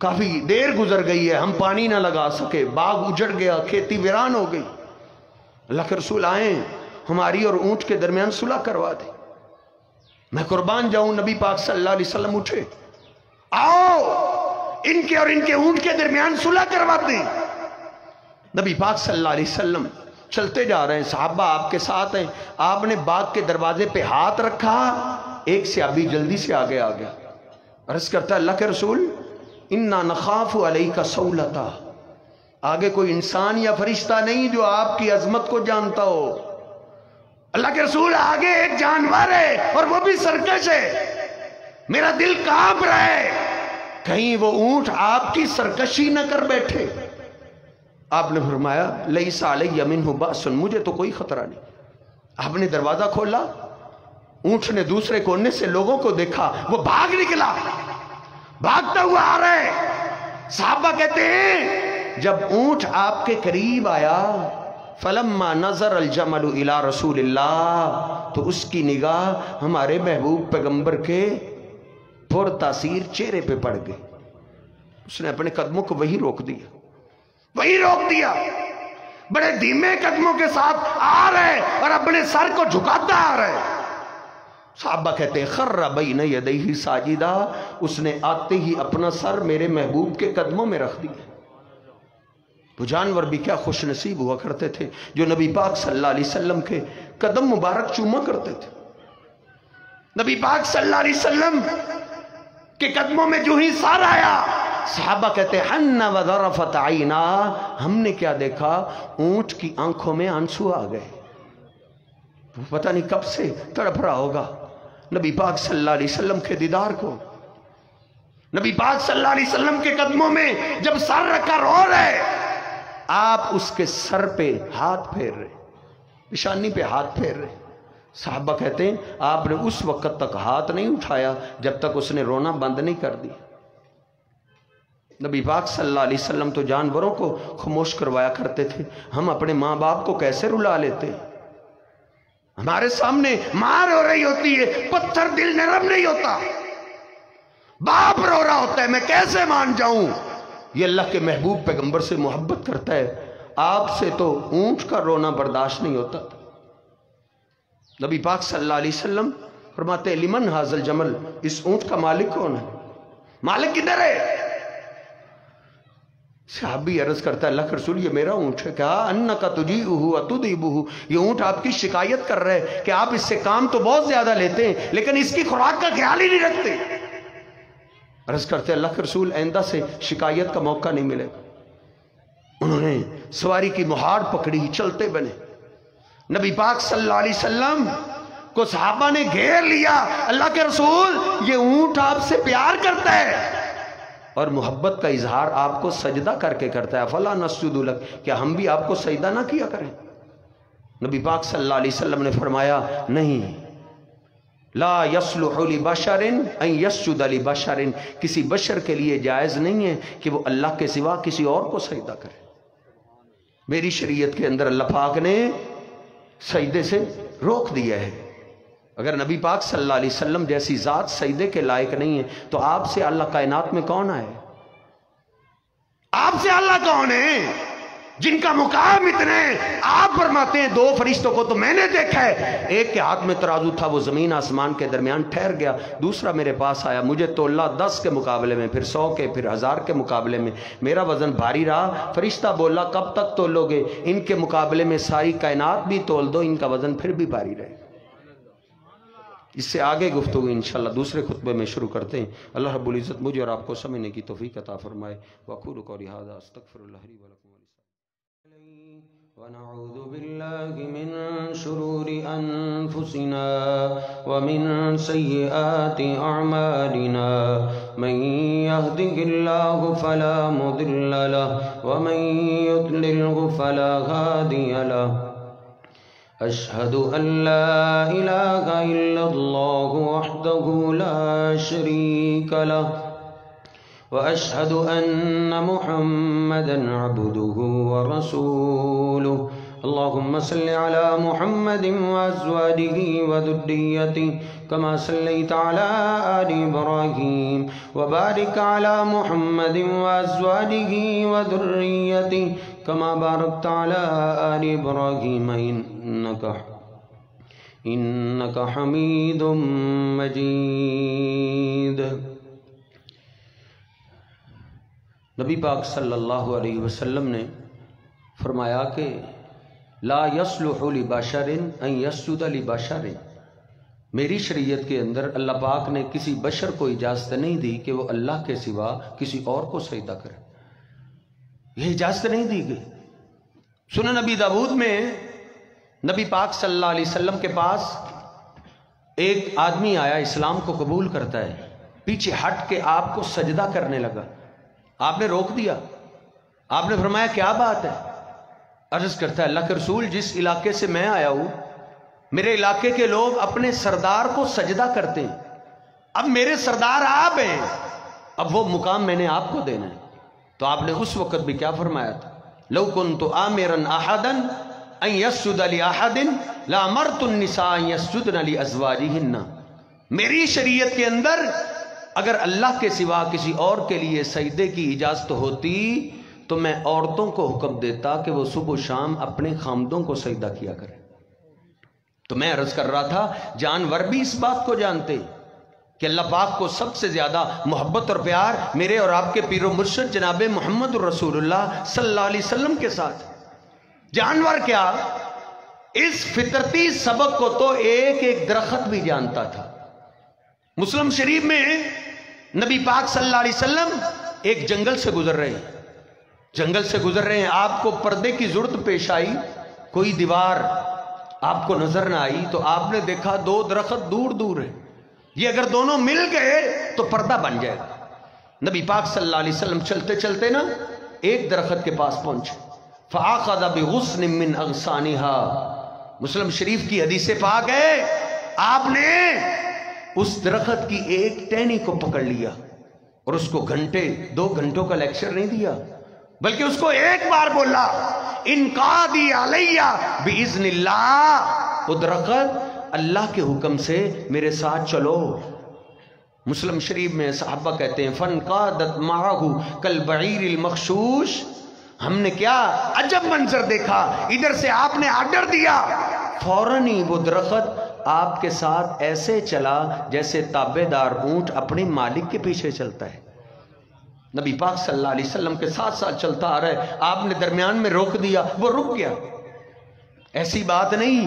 کافی دیر گزر گئی ہے ہم پانی نہ لگا سکے، باغ اجڑ گیا، کھیتی ویران ہو گئی، اللہ کے رسول آئیں ہماری اور اونٹ کے درمیان صلح کروا دیں، میں قربان جاؤں۔ نبی پاک صلی اللہ علیہ وسلم اٹھے، آؤ ان کے اور ان کے اونٹ کے درمیان صلح کروا دیں۔ نبی پاک صلی اللہ علیہ وسلم چلتے جا رہے ہیں، صحابہ آپ کے ساتھ ہیں، آپ نے باغ کے دروازے پہ ہاتھ رکھا، ایک صحابی جلدی سے آگے آ گیا، عرض کرتا ہے اللہ کے رسول انا نخاف علیک صولتا، آگے کوئی انسان یا فرشتہ نہیں جو آپ کی عظمت کو جانتا ہو، اللہ کے رسول آگے ایک جانور ہے اور وہ بھی سرکش ہے، میرا دل کانپ رہا ہے کہیں وہ اونٹ آپ کی سرکشی نہ کر بیٹھے۔ آپ نے فرمایا لیس علی منہ باس، مجھے تو کوئی خطرہ نہیں۔ آپ نے دروازہ کھولا، اونٹ نے دوسرے کونے سے لوگوں کو دیکھا، وہ بھاگ نکلا، بھاگتا ہوا آ رہا ہے۔ صحابہ کہتے ہیں جب اونٹ آپ کے قریب آیا فلما نظر الجمل الی رسول اللہ، تو اس کی نگاہ ہمارے محبوب پیغمبر کے پر تاثیر چہرے پہ پڑ گئی، اس نے اپنے قدموں کو وہی روک دیا، بڑے دھیمے قدموں کے ساتھ آ رہے اور اپنے سر کو جھکاتا آ رہے۔ صحابہ کہتے ہیں خر بین یدیہ ساجدہ، اس نے آتے ہی اپنا سر میرے محبوب کے قدموں میں رکھ دیا۔ وہ جانور بھی کیا خوش نصیب ہوا کرتے تھے جو نبی پاک صلی اللہ علیہ وسلم کے قدم مبارک چوما کرتے تھے۔ نبی پاک صلی اللہ علیہ وسلم کے قدموں میں جو ہی سار آیا، صحابہ کہتے ہیں حن وذرفت عینا، ہم نے کیا دیکھا، اونٹ کی آنکھوں میں آنسو آ گئے۔ پتہ نہیں کب سے تڑپ رہا ہوگا نبی پاک صلی اللہ علیہ وسلم کے دیدار کو۔ نبی پاک صلی اللہ علیہ وسلم کے قدموں میں جب سر رکھا رو رہے، آپ اس کے سر پہ ہاتھ پھیر رہے، پیشانی پہ ہاتھ پھیر رہے۔ صحابہ کہتے ہیں آپ نے اس وقت تک ہاتھ نہیں اٹھایا جب تک اس نے رونا بند نہیں کر دیا۔ نبی پاک صلی اللہ علیہ وسلم تو جانوروں کو خاموش کروایا کرتے تھے، ہم اپنے ماں باپ کو کیسے رلا لیتے؟ ہمارے سامنے ماں رو رہی ہوتی ہے، پتھر دل نرم نہیں ہوتا، باپ رو رہا ہوتا ہے، میں کیسے مان جاؤں؟ یہ اللہ کے محبوب پیغمبر سے محبت کرتا ہے، آپ سے تو اونٹ کا رونا برداشت نہیں ہوتا۔ نبی پاک صلی اللہ علیہ وسلم فرماتے ہیں لمن ھذا الجمل، اس اونٹ کا مالک کون ہے؟ مالک کدھر ہے؟ صحابی عرض کرتا ہے اللہ کے رسول یہ میرا اونٹ ہے۔ کہا انک تجیئہ وتذیبہ، یہ اونٹ آپ کی شکایت کر رہے ہیں کہ آپ اس سے کام تو بہت زیادہ لیتے ہیں لیکن اس کی خوراک کا خیال ہی نہیں رکھتے۔ عرض کرتے اللہ کے رسول آئندہ سے شکایت کا موقع نہیں ملے گا۔ انہوں نے سواری کی مہار پکڑی، چلتے بنے۔ نبی پاک صلی اللہ علیہ وسلم کو صحابہ نے گھیر لیا، اللہ کے رسول یہ اونٹ آپ سے پیار کرتا ہے اور محبت کا اظہار آپ کو سجدہ کر کے کرتا ہے، فلا نسجد لک، کیا ہم بھی آپ کو سجدہ نہ کیا کریں؟ نبی پاک صلی اللہ علیہ وسلم نے فرمایا نہیں، لا یصلح لبشر ان یسجد لبشر، کسی بشر کے لیے جائز نہیں ہے کہ وہ اللہ کے سوا کسی اور کو سجدہ کرے۔ میری شریعت کے اندر اللہ پاک نے سجدے سے روک دیا ہے۔ اگر نبی پاک صلی اللہ علیہ وسلم جیسی ذات سجدے کے لائق نہیں ہے تو آپ سے اللہ کائنات میں کون آئے؟ آپ سے اللہ کون ہے جن کا مقام اتنے؟ آپ فرماتے ہیں دو فرشتوں کو تو میں نے دیکھا ہے، ایک کے ہاتھ میں ترازو تھا، وہ زمین آسمان کے درمیان ٹھہر گیا، دوسرا میرے پاس آیا، مجھے تولا 10 کے مقابلے میں، پھر 100 کے، پھر 1000 کے مقابلے میں، میرا وزن بھاری رہا۔ فرشتہ بولا کب تک تولو گے؟ ان کے مقابلے میں ساری کائنات بھی تول دو، ان کا وزن پھر بھی بھاری رہے۔ اس سے آگے گفتگو انشاءاللہ دوسرے خطبے میں شروع کرتے ہیں۔ اللہ رب العزت مجھے اور آپ کو سمجھنے کی توفیق عطا فرمائے۔ وأقول قولي هذا استغفر الله لي ولكم ونعوذ بالله من شرور أنفسنا ومن سيئات أعمالنا، من يهده الله فلا مضل له ومن يضلله فلا هادي له، أشهد أن لا إله إلا الله وحده لا شريك له، وأشهد أن محمدًا عبده ورسوله۔ اللهم صل على محمد وأزواجه وذريته كما صليت على آل إبراهيم، وبارك على محمد وأزواجه وذريته كما باركت على آل إبراهيم إنك حميد مجيد۔ نبی پاک صلی اللہ علیہ وسلم نے فرمایا کہ لا یصلح لبشر ان یسجد لبشر، میری شریعت کے اندر اللہ پاک نے کسی بشر کو اجازت نہیں دی کہ وہ اللہ کے سوا کسی اور کو سجدہ کرے، یہ اجازت نہیں دی گئی۔ سنن نبی داؤد میں نبی پاک صلی اللہ علیہ وسلم کے پاس ایک آدمی آیا، اسلام کو قبول کرتا ہے، پیچھے ہٹ کے آپ کو سجدہ کرنے لگا، آپ نے روک دیا، آپ نے فرمایا کیا بات ہے؟ عرض کرتا ہے اللہ کے رسول جس علاقے سے میں آیا ہوں میرے علاقے کے لوگ اپنے سردار کو سجدہ کرتے ہیں، اب میرے سردار آپ ہیں، اب وہ مقام میں نے آپ کو دینا ہے۔ تو آپ نے اس وقت بھی کیا فرمایا تھا؟ لو کنت آمرا احدا ان یسجد لاحد لامرت النساء ان یسجدن لازواجہن، میری شریعت کے اندر اگر اللہ کے سوا کسی اور کے لیے سجدے کی اجازت ہوتی تو میں عورتوں کو حکم دیتا کہ وہ صبح و شام اپنے خامدوں کو سجدہ کیا کریں۔ تو میں عرض کر رہا تھا جانور بھی اس بات کو جانتے کہ اللہ پاک کو سب سے زیادہ محبت اور پیار میرے اور آپ کے پیر و مرشد جناب محمد رسول اللہ صلی اللہ علیہ وسلم کے ساتھ. جانور کیا، اس فطرتی سبق کو تو ایک ایک درخت بھی جانتا تھا. مسلم شریف میں نبی پاک صلی اللہ علیہ وسلم ایک جنگل سے گزر رہے ہیں، آپ کو پردے کی ضرورت پیش آئی، کوئی دیوار آپ کو نظر نہ آئی تو آپ نے دیکھا دو درخت دور دور ہیں، یہ اگر دونوں مل گئے تو پردہ بن جائے گا. نبی پاک صلی اللہ علیہ وسلم چلتے چلتے نا ایک درخت کے پاس پہنچے. فَآخَذَ بِغُصْنٍ مِّنْ أَغْصَانِهَا، مسلم شریف کی حدیث پاک ہے، آپ نے اس درخت کی ایک ٹہنی کو پکڑ لیا اور اس کو دو گھنٹوں کا لیکچر نہیں دیا، بلکہ اس کو ایک بار بولا انقادی علیہ بِإِذْنِ اللَّهِ، وہ درخت اللہ کے حکم سے میرے ساتھ چلو. مسلم شریف میں صحابہ کہتے ہیں فَانْقَادَتْ مَعَهُ كَالْبَعِيرِ الْمَخْشُوشِ، ہم نے کیا عجب منظر دیکھا، ادھر سے آپ نے آرڈر دیا، فوراً ہی وہ درخت آپ کے ساتھ ایسے چلا جیسے تابع دار اونٹ اپنے مالک کے پیچھے چلتا ہے. نبی پاک صلی اللہ علیہ وسلم کے ساتھ ساتھ چلتا آ رہا ہے، آپ نے درمیان میں روک دیا، وہ رک گیا. ایسی بات نہیں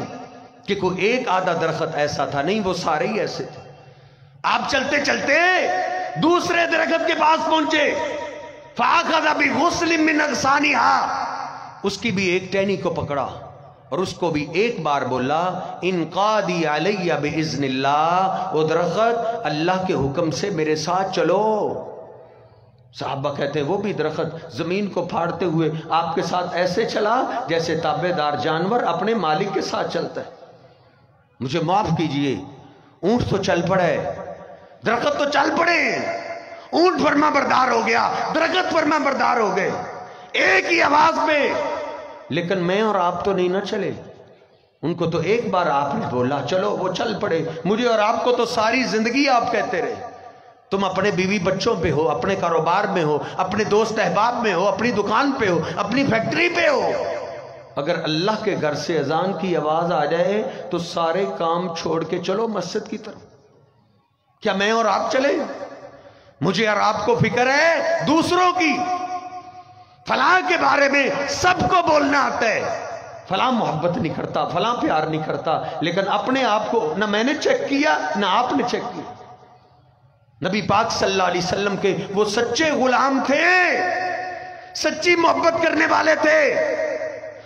کہ کوئی ایک آدھا درخت ایسا تھا، نہیں، وہ سارے ہی ایسے تھے. آپ چلتے چلتے دوسرے درخت کے پاس پہنچے، فَآخَذَ بِغُصْلٍ مِّنْ أَغْصَانِهَا، اس کی بھی ایک ٹہنی کو پکڑا اور اس کو بھی ایک بار بولا انقادی علیہ بِإِذْنِ اللَّهِ، وہ درخت اللہ کے حکم سے میرے ساتھ چلو. صحابہ کہتے ہیں وہ بھی درخت زمین کو پھاڑتے ہوئے آپ کے ساتھ ایسے چلا جیسے تابع دار جانور اپنے مالک کے ساتھ چلتا ہے. مجھے معاف کیجئے، اونٹ تو چل پڑے، درخت تو چل پڑے، اونٹ فرما بردار ہو گیا، درخت فرما بردار ہو گئے ایک ہی آواز پہ، لیکن میں اور آپ تو نہیں نہ چلے. ان کو تو ایک بار آپ نے بولا چلو، وہ چل پڑے. مجھے اور آپ کو تو ساری زندگی آپ کہتے رہے. تم اپنے بیوی بچوں پہ ہو، اپنے کاروبار میں ہو، اپنے دوست احباب میں ہو، اپنی دکان پہ ہو، اپنی فیکٹری پہ ہو، اگر اللہ کے گھر سے اذان کی آواز آ جائے تو سارے کام چھوڑ کے چلو مسجد کی طرف. کیا میں اور آپ چلے؟ مجھے اور آپ کو فکر ہے دوسروں کی، فلاں کے بارے میں سب کو بولنا آتا ہے، فلاں محبت نہیں کرتا، فلاں پیار نہیں کرتا، لیکن اپنے آپ کو نہ میں نے چیک کیا نہ آپ نے چیک کیا. نبی پاک صلی اللہ علیہ وسلم کے وہ سچے غلام تھے، سچی محبت کرنے والے تھے،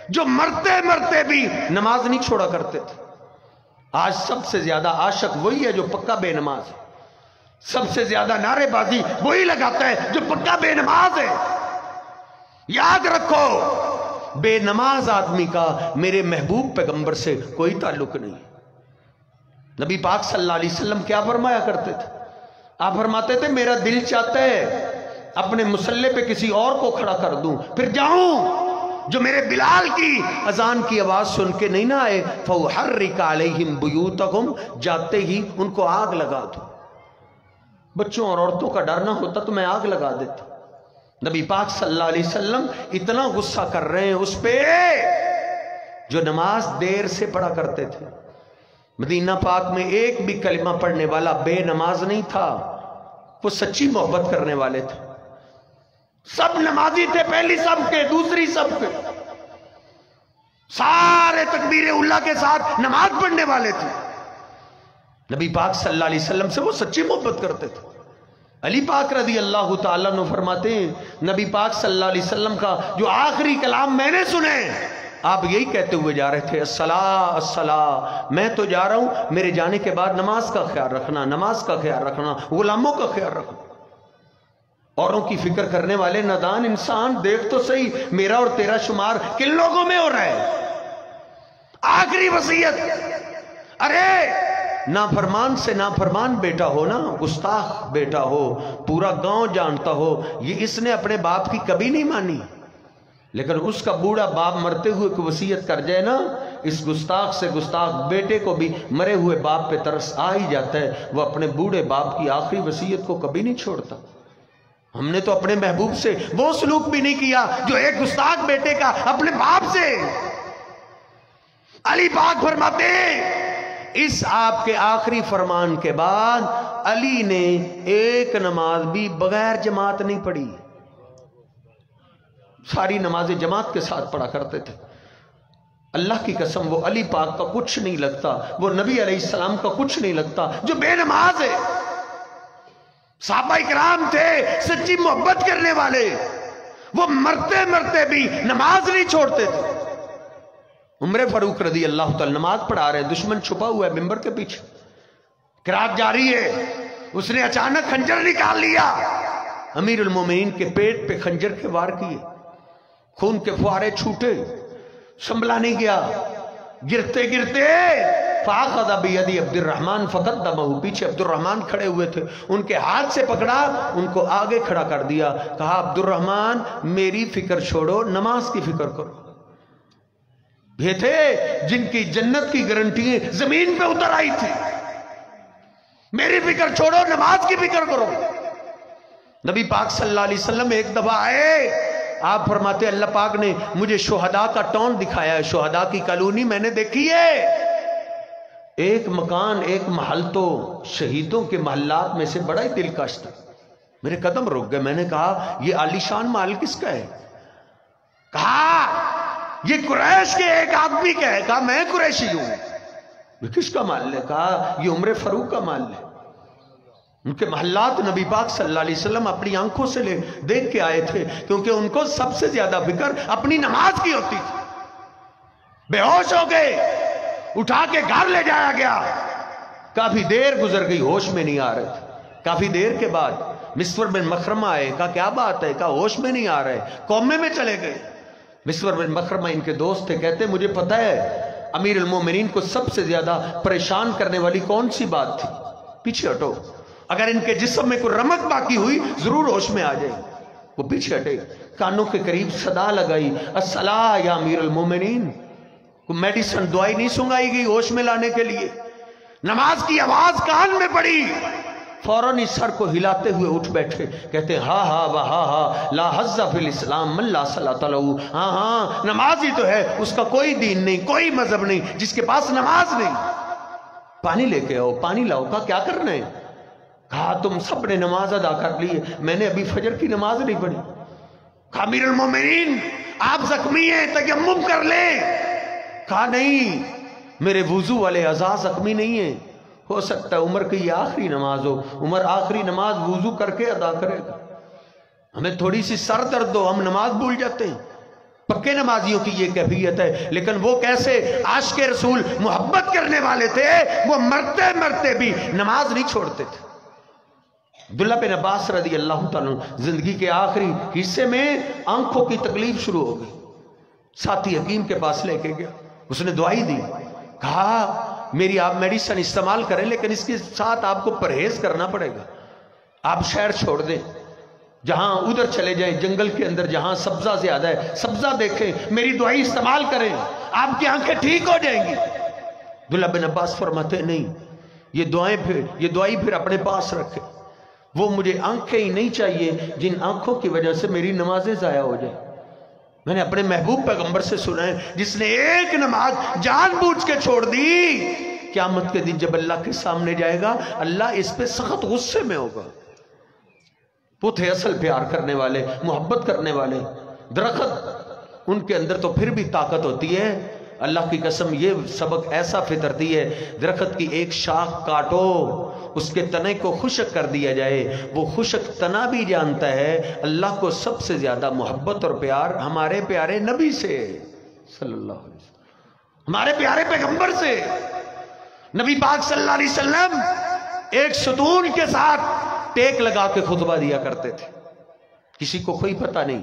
جو مرتے مرتے بھی نماز نہیں چھوڑا کرتے تھے. آج سب سے زیادہ عاشق وہی ہے جو پکا بے نماز ہے، سب سے زیادہ نعرے بازی وہی لگاتا ہے جو پکا بے نماز ہے. یاد رکھو، بے نماز آدمی کا میرے محبوب پیغمبر سے کوئی تعلق نہیں. نبی پاک صلی اللہ علیہ وسلم کیا فرمایا کرتے تھے؟ آپ فرماتے تھے میرا دل چاہتا ہے اپنے مصلے پہ کسی اور کو کھڑا کر دوں، پھر جاؤں جو میرے بلال کی اذان کی آواز سن کے نہیں نہ آئے، فَوْحَرِّكَ عَلَيْهِمْ بُيُوتَهُمْ، جاتے ہی ان کو آگ لگا دو. بچوں اور عورتوں کا ڈر نہ ہوتا تو میں آگ لگا دیتا. نبی پاک صلی اللہ علیہ وسلم اتنا غصہ کر رہے ہیں اس پہ جو نماز دیر سے پڑھا کرتے تھے. مدینہ پاک میں ایک بھی کلمہ پڑھنے والا بے نماز نہیں تھا، وہ سچی محبت کرنے والے تھے. سب نمازی تھے، پہلی سب کے، دوسری سب کے، سارے تکبیر اللہ کے ساتھ نماز پڑھنے والے تھے. نبی پاک صلی اللہ علیہ وسلم سے وہ سچی محبت کرتے تھے. علی پاک رضی اللہ تعالیٰ عنہ فرماتے ہیں نبی پاک صلی اللہ علیہ وسلم کا جو آخری کلام میں نے سنے، آپ یہی کہتے ہوئے جا رہے تھے الصلاۃ الصلاۃ، میں تو جا رہا ہوں، میرے جانے کے بعد نماز کا خیال رکھنا، نماز کا خیال رکھنا، غلاموں کا خیال رکھنا. اوروں کی فکر کرنے والے نادان انسان، دیکھ تو صحیح میرا اور تیرا شمار کن لوگوں میں ہو رہا ہے. آخری وصیت، ارے نافرمان سے نافرمان بیٹا ہو نا، گستاخ بیٹا ہو، پورا گاؤں جانتا ہو یہ اس نے اپنے باپ کی کبھی نہیں مانی، لیکن اس کا بوڑھا باپ مرتے ہوئے کوئی وصیت کر جائے نا، اس گستاخ سے گستاخ بیٹے کو بھی مرے ہوئے باپ پہ ترس آ ہی جاتا ہے، وہ اپنے بوڑھے باپ کی آخری وصیت کو کبھی نہیں چھوڑتا. ہم نے تو اپنے محبوب سے وہ سلوک بھی نہیں کیا جو ایک گستاخ بیٹے کا اپنے باپ سے. علی پاک فرماتے اس آپ کے آخری فرمان کے بعد علی نے ایک نماز بھی بغیر جماعت نہیں پڑھی، ساری نمازیں جماعت کے ساتھ پڑھا کرتے تھے۔ اللہ کی قسم وہ علی پاک کا کچھ نہیں لگتا، وہ نبی علیہ السلام کا کچھ نہیں لگتا جو بے نماز ہے۔ صحابہ کرام تھے سچی محبت کرنے والے، وہ مرتے مرتے بھی نماز نہیں چھوڑتے تھے۔ عمر فاروق رضی اللہ تعالی نماز پڑھا رہے، دشمن چھپا ہوا ہے ممبر کے پیچھے، قرات جاری ہے، اس نے اچانک خنجر نکال لیا، امیر المومنین کے پیٹ پہ خنجر کے وار کیے، خون کے فوارے چھوٹے، سنبھلا نہیں گیا، گرتے گرتے فاخذ بیدی عبد الرحمن فقدمہ، پیچھے عبد الرحمن کھڑے ہوئے تھے، ان کے ہاتھ سے پکڑا، ان کو آگے کھڑا کر دیا، کہا عبد الرحمن میری فکر چھوڑو، نماز کی فکر کرو۔ یہ تھے جن کی جنت کی گارنٹی زمین پہ اتر آئی تھی، میری فکر چھوڑو، نماز کی فکر کرو۔ نبی پاک صلی اللہ علیہ وسلم ایک دفعہ آئے، آپ فرماتے اللہ پاک نے مجھے شہداء کا ٹون دکھایا ہے، شہداء کی کالونی میں نے دیکھی ہے، ایک مکان ایک محل تو شہیدوں کے محلات میں سے بڑا ہی دلکش تھا۔ میرے قدم رک گئے، میں نے کہا یہ عالی شان محل کس کا ہے؟ کہا یہ قریش کے ایک آدمی کا ہے۔ کہا میں قریشی ہوں۔ یہ کس کا محل ہے؟ کہا یہ عمر فاروق کا محل ہے۔ ان کے محلات نبی پاک صلی اللہ علیہ وسلم اپنی آنکھوں سے دیکھ کے آئے تھے، کیونکہ ان کو سب سے زیادہ فکر اپنی نماز کی ہوتی تھی۔ بے ہوش ہو گئے، اٹھا کے گھر لے جایا گیا، کافی دیر گزر گئی، ہوش میں نہیں آ رہے تھے۔ کافی دیر کے بعد مسور بن مخرمہ آئے، کہا کیا بات ہے؟ کہا ہوش میں نہیں آ رہے، کومے میں چلے گئے۔ مسور بن مخرمہ ان کے دوست تھے، کہتے مجھے پتہ ہے امیر المومنین کو سب سے زیادہ پریشان کرنے والی کون سی بات تھی، پیچھے ہٹو، اگر ان کے جسم میں کوئی رمق باقی ہوئی ضرور ہوش میں آ جائے۔ وہ پیچھے ہٹے، کانوں کے قریب صدا لگائی، الصلاۃ یا امیر المومنین، کوئی میڈیسن دوائی نہیں سنگائی گئی ہوش میں لانے کے لیے، نماز کی آواز کان میں پڑی، فوراً اس سر کو ہلاتے ہوئے اٹھ بیٹھے، کہتے ہیں ہاں ہاں وہاں ہاں لا حظ فی الاسلام من لا صلاۃ لہ، ہاں ہاں نماز ہی تو ہے، اس کا کوئی دین نہیں، کوئی مذہب نہیں جس کے پاس نماز نہیں۔ پانی لے کے آؤ، پانی لاؤ۔ کہا کیا کرنا ہے؟ کہا تم سب نے نماز ادا کر لی ہے، میں نے ابھی فجر کی نماز نہیں پڑھی۔ کہا امیر المومنین آپ زخمی ہیں، تیمم کر لیں۔ کہا نہیں، میرے وضو والے اعضاء زخمی نہیں ہیں، ہو سکتا ہے عمر کی یہ آخری نماز ہو، عمر آخری نماز وضو کر کے ادا کرے گا، ہمیں تھوڑی سی سر درد ہو ہم نماز بھول جاتے ہیں۔ پکے نمازیوں کی یہ کیفیت ہے، لیکن وہ کیسے عاشق رسول محبت کرنے والے تھے، وہ مرتے مرتے بھی نماز نہیں چھوڑتے تھے۔ عبداللہ بن عباس رضی اللہ تعالیٰ زندگی کے آخری حصے میں آنکھوں کی تکلیف شروع ہو گئی، ساتھی حکیم کے پاس لے کے گیا، اس نے دوائی دی، کہا میری آپ میڈیسن استعمال کریں لیکن اس کے ساتھ آپ کو پرہیز کرنا پڑے گا، آپ شہر چھوڑ دیں، جہاں ادھر چلے جائیں جنگل کے اندر جہاں سبزہ زیادہ ہے، سبزہ دیکھیں، میری دوائی استعمال کریں، آپ کی آنکھیں ٹھیک ہو جائیں گی۔ عبداللہ بن عباس فرماتے نہیں، یہ دوائی پھر اپنے پاس رکھے، وہ مجھے آنکھیں ہی نہیں چاہیے جن آنکھوں کی وجہ سے میری نمازیں ضائع ہو جائیں۔ میں نے اپنے محبوب پیغمبر سے سنا ہے، جس نے ایک نماز جان بوجھ کے چھوڑ دی، قیامت کے دن جب اللہ کے سامنے جائے گا اللہ اس پہ سخت غصے میں ہوگا۔ وہ تھے اصل پیار کرنے والے، محبت کرنے والے۔ درخت ان کے اندر تو پھر بھی طاقت ہوتی ہے، اللہ کی قسم یہ سبق ایسا فطرتی ہے، درخت کی ایک شاخ کاٹو، اس کے تنے کو خشک کر دیا جائے، وہ خشک تنا بھی جانتا ہے اللہ کو سب سے زیادہ محبت اور پیار ہمارے پیارے نبی سے صلی اللہ علیہ وسلم، ہمارے پیارے پیغمبر سے۔ نبی پاک صلی اللہ علیہ وسلم ایک ستون کے ساتھ ٹیک لگا کے خطبہ دیا کرتے تھے، کسی کو کوئی پتہ نہیں،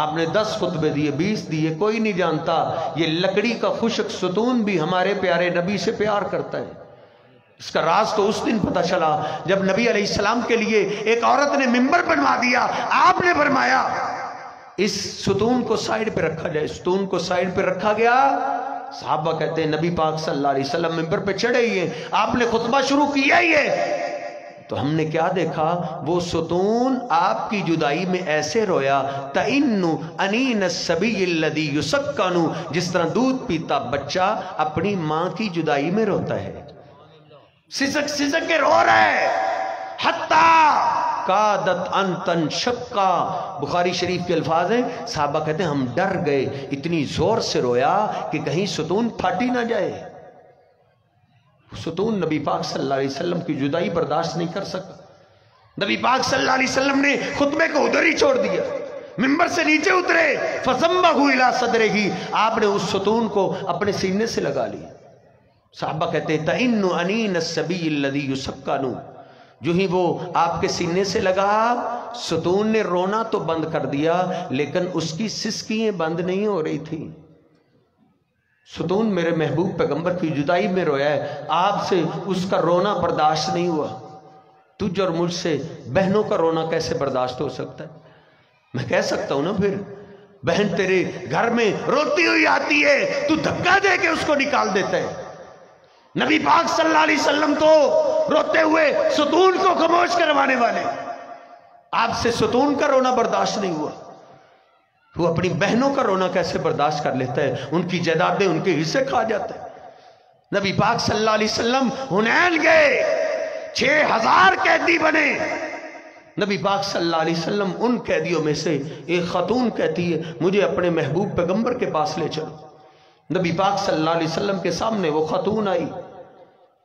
آپ نے 10 خطبے دیے، 20 دیے، کوئی نہیں جانتا یہ لکڑی کا خشک ستون بھی ہمارے پیارے نبی سے پیار کرتا ہے۔ اس کا راز تو اس دن پتہ چلا جب نبی علیہ السلام کے لیے ایک عورت نے ممبر بنوا دیا، آپ نے فرمایا اس ستون کو سائیڈ پہ رکھا جائے، ستون کو سائیڈ پہ رکھا گیا، صحابہ کہتے ہیں نبی پاک صلی اللہ علیہ وسلم ممبر پہ چڑھے ہی ہیں، آپ نے خطبہ شروع کیا ہی ہے، تو ہم نے کیا دیکھا؟ وہ ستون آپ کی جدائی میں ایسے رویا تَإِنُّ أَنِينَ السَّبِيِّ الَّذِي يُسَكَّنُ، جس طرح دودھ پیتا بچہ اپنی ماں کی جدائی میں روتا ہے، سسک سسک کے رو رہا ہے، حَتَّى قَادَتْ أَن تَنشَقَّ، بخاری شریف کے الفاظ ہیں، صحابہ کہتے ہیں ہم ڈر گئے، اتنی زور سے رویا کہ کہیں ستون پھاٹی نہ جائے۔ ستون نبی پاک صلی اللہ علیہ وسلم کی جدائی برداشت نہیں کر سکا۔ نبی پاک صلی اللہ علیہ وسلم نے خطبے کو ادھر ہی چھوڑ دیا، منبر سے نیچے اترے، فَضَمَّهُ إِلَىٰ صَدْرِهِ، آپ نے اس ستون کو اپنے سینے سے لگا لیا۔ صحابہ کہتے ہیں تَإِنُّ أَنِينَ السَّبِيِّ الَّذِي يُسَكَّنُ، جو ہی وہ آپ کے سینے سے لگا، ستون نے رونا تو بند کر دیا لیکن اس کی سسکیاں بند نہیں ہو رہی تھی۔ ستون میرے محبوب پیغمبر کی جدائی میں رویا ہے، آپ سے اس کا رونا برداشت نہیں ہوا۔ تجھ اور مجھ سے بہنوں کا رونا کیسے برداشت ہو سکتا ہے؟ میں کہہ سکتا ہوں نا، پھر بہن تیرے گھر میں روتی ہوئی آتی ہے، تو دھکا دے کے اس کو نکال دیتا ہے۔ نبی پاک صلی اللہ علیہ وسلم تو روتے ہوئے ستون کو خاموش کروانے والے، آپ سے ستون کا رونا برداشت نہیں ہوا، وہ اپنی بہنوں کا رونا کیسے برداشت کر لیتا ہے؟ ان کی جائیدادیں ان کے حصے کھا جاتے ہیں۔ نبی پاک صلی اللہ علیہ وسلم حنین گئے، 6000 قیدی بنے، نبی پاک صلی اللہ علیہ وسلم ان قیدیوں میں سے ایک خاتون کہتی ہے مجھے اپنے محبوب پیغمبر کے پاس لے چلو۔ نبی پاک صلی اللہ علیہ وسلم کے سامنے وہ خاتون آئی،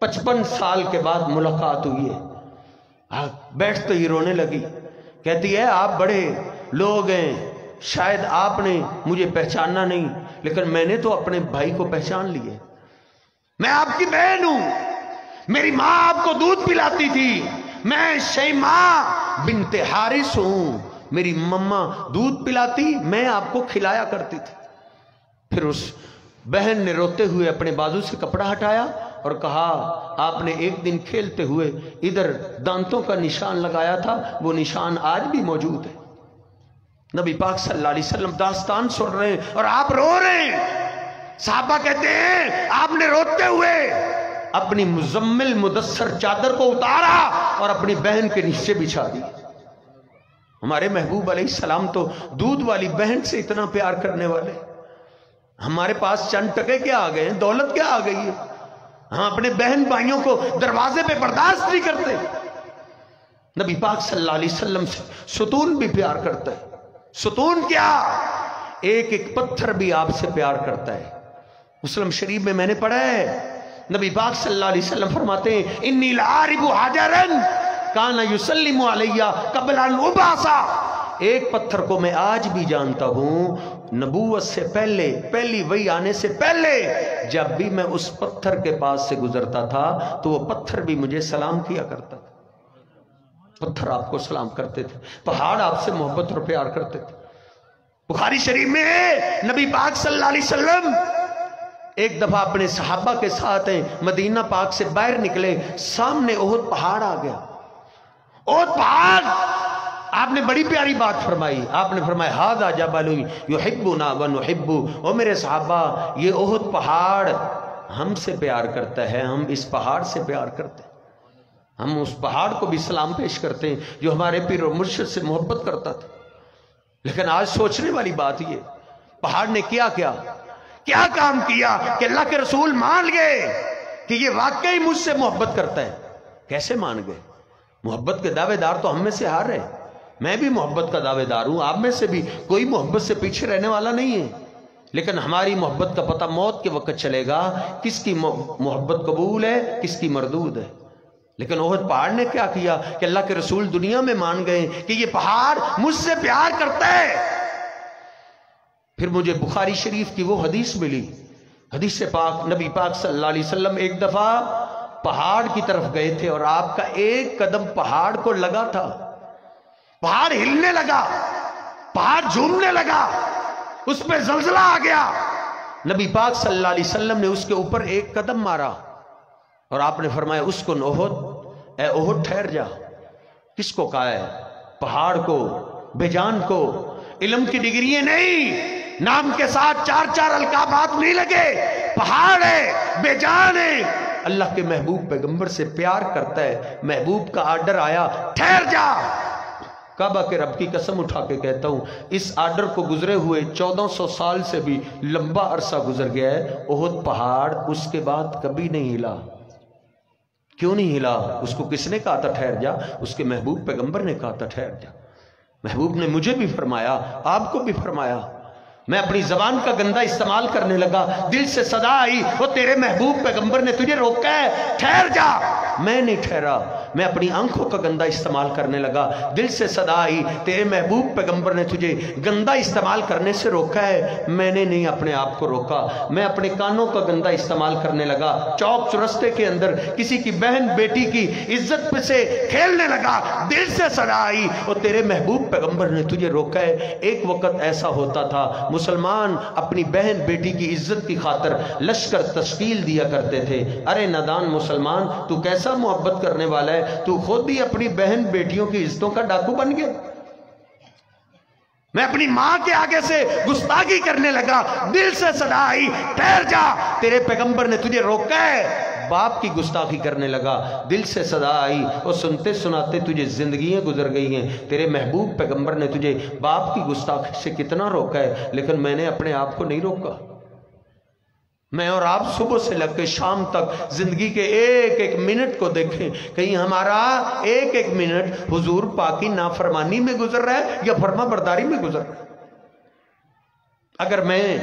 55 سال کے بعد ملاقات ہوئی ہے، بیٹھتے ہی رونے لگی، کہتی ہے آپ بڑے لوگ ہیں، شاید آپ نے مجھے پہچانا نہیں، لیکن میں نے تو اپنے بھائی کو پہچان لیا، میں آپ کی بہن ہوں، میری ماں آپ کو دودھ پلاتی تھی، میں شیماء بنت حارث ہوں، میری مما دودھ پلاتی، میں آپ کو کھلایا کرتی تھی۔ پھر اس بہن نے روتے ہوئے اپنے بازو سے کپڑا ہٹایا اور کہا آپ نے ایک دن کھیلتے ہوئے ادھر دانتوں کا نشان لگایا تھا، وہ نشان آج بھی موجود ہے۔ نبی پاک صلی اللہ علیہ وسلم داستان سن رہے ہیں اور آپ رو رہے ہیں۔ صحابہ کہتے ہیں آپ نے روتے ہوئے اپنی مزمل مدثر چادر کو اتارا اور اپنی بہن کے نیچے بچھا دی۔ ہمارے محبوب علیہ السلام تو دودھ والی بہن سے اتنا پیار کرنے والے، ہمارے پاس چند ٹکے کیا آ گئے ہیں، دولت کیا آ گئی ہے، ہم اپنے بہن بھائیوں کو دروازے پہ برداشت نہیں کرتے۔ نبی پاک صلی اللہ علیہ وسلم سے ستون بھی پیار کرتا ہے، ستون کیا ایک ایک پتھر بھی آپ سے پیار کرتا ہے۔ مسلم شریف میں نے پڑھا ہے نبی پاک صلی اللہ علیہ وسلم فرماتے ہیں انی لعارب حجرا کان یسلم علی قبل ان ابعث، ایک پتھر کو میں آج بھی جانتا ہوں، نبوت سے پہلے، پہلی وحی آنے سے پہلے جب بھی میں اس پتھر کے پاس سے گزرتا تھا تو وہ پتھر بھی مجھے سلام کیا کرتا تھا۔ پتھر آپ کو سلام کرتے تھے، پہاڑ آپ سے محبت اور پیار کرتے تھے۔ بخاری شریف میں ہے نبی پاک صلی اللہ علیہ وسلم ایک دفعہ اپنے صحابہ کے ساتھ ہیں، مدینہ پاک سے باہر نکلے، سامنے احد پہاڑ آ گیا۔ احد پہاڑ، آپ نے بڑی پیاری بات فرمائی، آپ نے فرمایا ھذا جبل یحبنا ونحب، او میرے صحابہ یہ احد پہاڑ ہم سے پیار کرتا ہے، ہم اس پہاڑ سے پیار کرتے ہیں، ہم اس پہاڑ کو بھی سلام پیش کرتے ہیں جو ہمارے پیر و مرشد سے محبت کرتا تھا۔ لیکن آج سوچنے والی بات یہ، پہاڑ نے کیا کام کیا کہ اللہ کے رسول مان گئے کہ یہ واقعی مجھ سے محبت کرتا ہے؟ کیسے مان گئے؟ محبت کے دعوے دار تو ہم میں سے ہار رہے، میں بھی محبت کا دعوے دار ہوں، آپ میں سے بھی کوئی محبت سے پیچھے رہنے والا نہیں ہے، لیکن ہماری محبت کا پتہ موت کے وقت چلے گا، کس کی محبت قبول ہے کس کی مردود ہے۔ لیکن احد پہاڑ نے کیا کیا کہ اللہ کے رسول دنیا میں مان گئے کہ یہ پہاڑ مجھ سے پیار کرتا ہے۔ پھر مجھے بخاری شریف کی وہ حدیث ملی، حدیث پاک، نبی پاک صلی اللہ علیہ وسلم ایک دفعہ پہاڑ کی طرف گئے تھے اور آپ کا ایک قدم پہاڑ کو لگا تھا، پہاڑ ہلنے لگا، پہاڑ جھومنے لگا، اس پہ زلزلہ آ گیا، نبی پاک صلی اللہ علیہ وسلم نے اس کے اوپر ایک قدم مارا اور آپ نے فرمایا اس کو احد، اے احد ٹھہر جا۔ کس کو کہا ہے؟ پہاڑ کو، بے جان کو۔ علم کی ڈگریاں نہیں، نام کے ساتھ 4 القابات نہیں لگے، پہاڑ ہے، بے جان ہے، اللہ کے محبوب پیغمبر سے پیار کرتا ہے، محبوب کا آرڈر آیا ٹھہر جا، کعبہ کے رب کی قسم اٹھا کے کہتا ہوں اس آرڈر کو گزرے ہوئے 1400 سال سے بھی لمبا عرصہ گزر گیا ہے، احد پہاڑ اس کے بعد کبھی نہیں ہلا۔ کیوں نہیں ہلا؟ اس کو کس نے کہا تھا ٹھہر جا؟ اس کے محبوب پیغمبر نے کہا تھا ٹھہر جا۔ محبوب نے مجھے بھی فرمایا، آپ کو بھی فرمایا۔ میں اپنی زبان کا گندہ استعمال کرنے لگا، دل سے صدا آئی وہ تیرے محبوب پیغمبر نے تجھے روکا ہے ٹھہر جا، میں نہیں ٹھہرا۔ میں اپنی آنکھوں کا گندہ استعمال کرنے لگا، دل سے صدا آئی تیرے محبوب پیغمبر نے تجھے گندہ استعمال کرنے سے روکا ہے، میں نے نہیں اپنے آپ کو روکا۔ میں اپنے کانوں کا گندہ استعمال کرنے لگا، چوک چرستے کے اندر کسی کی بہن بیٹی کی عزت پہ سے کھیلنے لگا، دل سے صدا آئی وہ تیرے محبوب پیغمبر نے تجھے روکا ہے۔ ایک وقت ایسا ہوتا تھا مسلمان اپنی بہن بیٹی کی عزت کی خاطر لشکر تشکیل دیا کرتے تھے۔ ارے نادان مسلمان، تو کیسا محبت کرنے والا ہے، تو خود ہی اپنی بہن بیٹیوں کی عزتوں کا ڈاکو بن گیا۔ میں اپنی ماں کے آگے سے گستاخی کرنے لگا، دل سے صدا آئی ٹھہر جا، تیرے پیغمبر نے تجھے روکا ہے۔ باپ کی گستاخی کرنے لگا، دل سے صدا آئی اور سنتے سناتے تجھے زندگیاں گزر گئی ہیں، تیرے محبوب پیغمبر نے تجھے باپ کی گستاخی سے کتنا روکا ہے، لیکن میں نے اپنے آپ کو نہیں روکا۔ میں اور آپ صبح سے لگ کے شام تک زندگی کے ایک ایک منٹ کو دیکھیں، کہیں ہمارا ایک ایک منٹ حضور پاک کی نافرمانی میں گزر رہا ہے یا فرما برداری میں گزر رہا ہے۔ اگر میں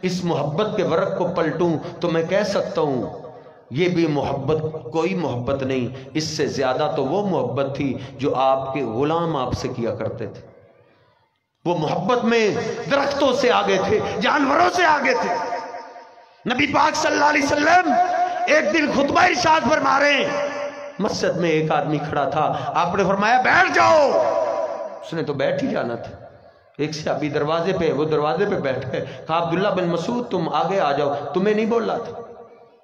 اس محبت کے ورق کو پلٹوں تو میں کہہ سکتا ہوں یہ بھی محبت کوئی محبت نہیں، اس سے زیادہ تو وہ محبت تھی جو آپ کے غلام آپ سے کیا کرتے تھے۔ وہ محبت میں درختوں سے آگے تھے، جانوروں سے آگے تھے۔ نبی پاک صلی اللہ علیہ وسلم ایک دن خطبہ ارشاد فرما رہے ہیں، مسجد میں ایک آدمی کھڑا تھا، آپ نے فرمایا بیٹھ جاؤ، اس نے تو بیٹھ ہی جانا تھا۔ ایک صحابی دروازے پہ، وہ دروازے پہ بیٹھ گئے، کہا عبداللہ بن مسعود تم آگے آ جاؤ، تمہیں نہیں بولنا تھا۔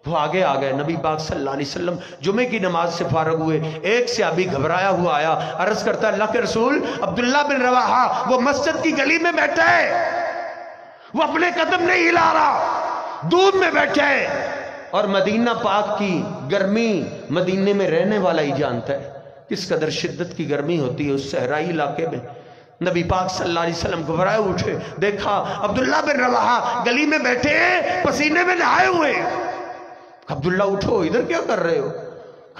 وہ آگے آ گئے، نبی پاک صلی اللہ علیہ وسلم جمعے کی نماز سے فارغ ہوئے، ایک صحابی گھبرایا ہوا آیا، عرض کرتا ہے اللہ کے رسول عبداللہ بن رواحہ وہ مسجد کی گلی میں بیٹھا ہے، وہ اپنے قدم نہیں ہلا رہا، دودھ میں بیٹھا ہے، اور مدینہ پاک کی گرمی مدینے میں رہنے والا ہی جانتا ہے کس قدر شدت کی گرمی ہوتی ہے اس صحرائی علاقے میں۔ نبی پاک صلی اللہ علیہ وسلم گھبرائے اٹھے، دیکھا عبداللہ بن رواحہ گلی میں بیٹھے پسینے میں نہائے ہوئے۔ عبداللہ اٹھو، ادھر کیا کر رہے ہو؟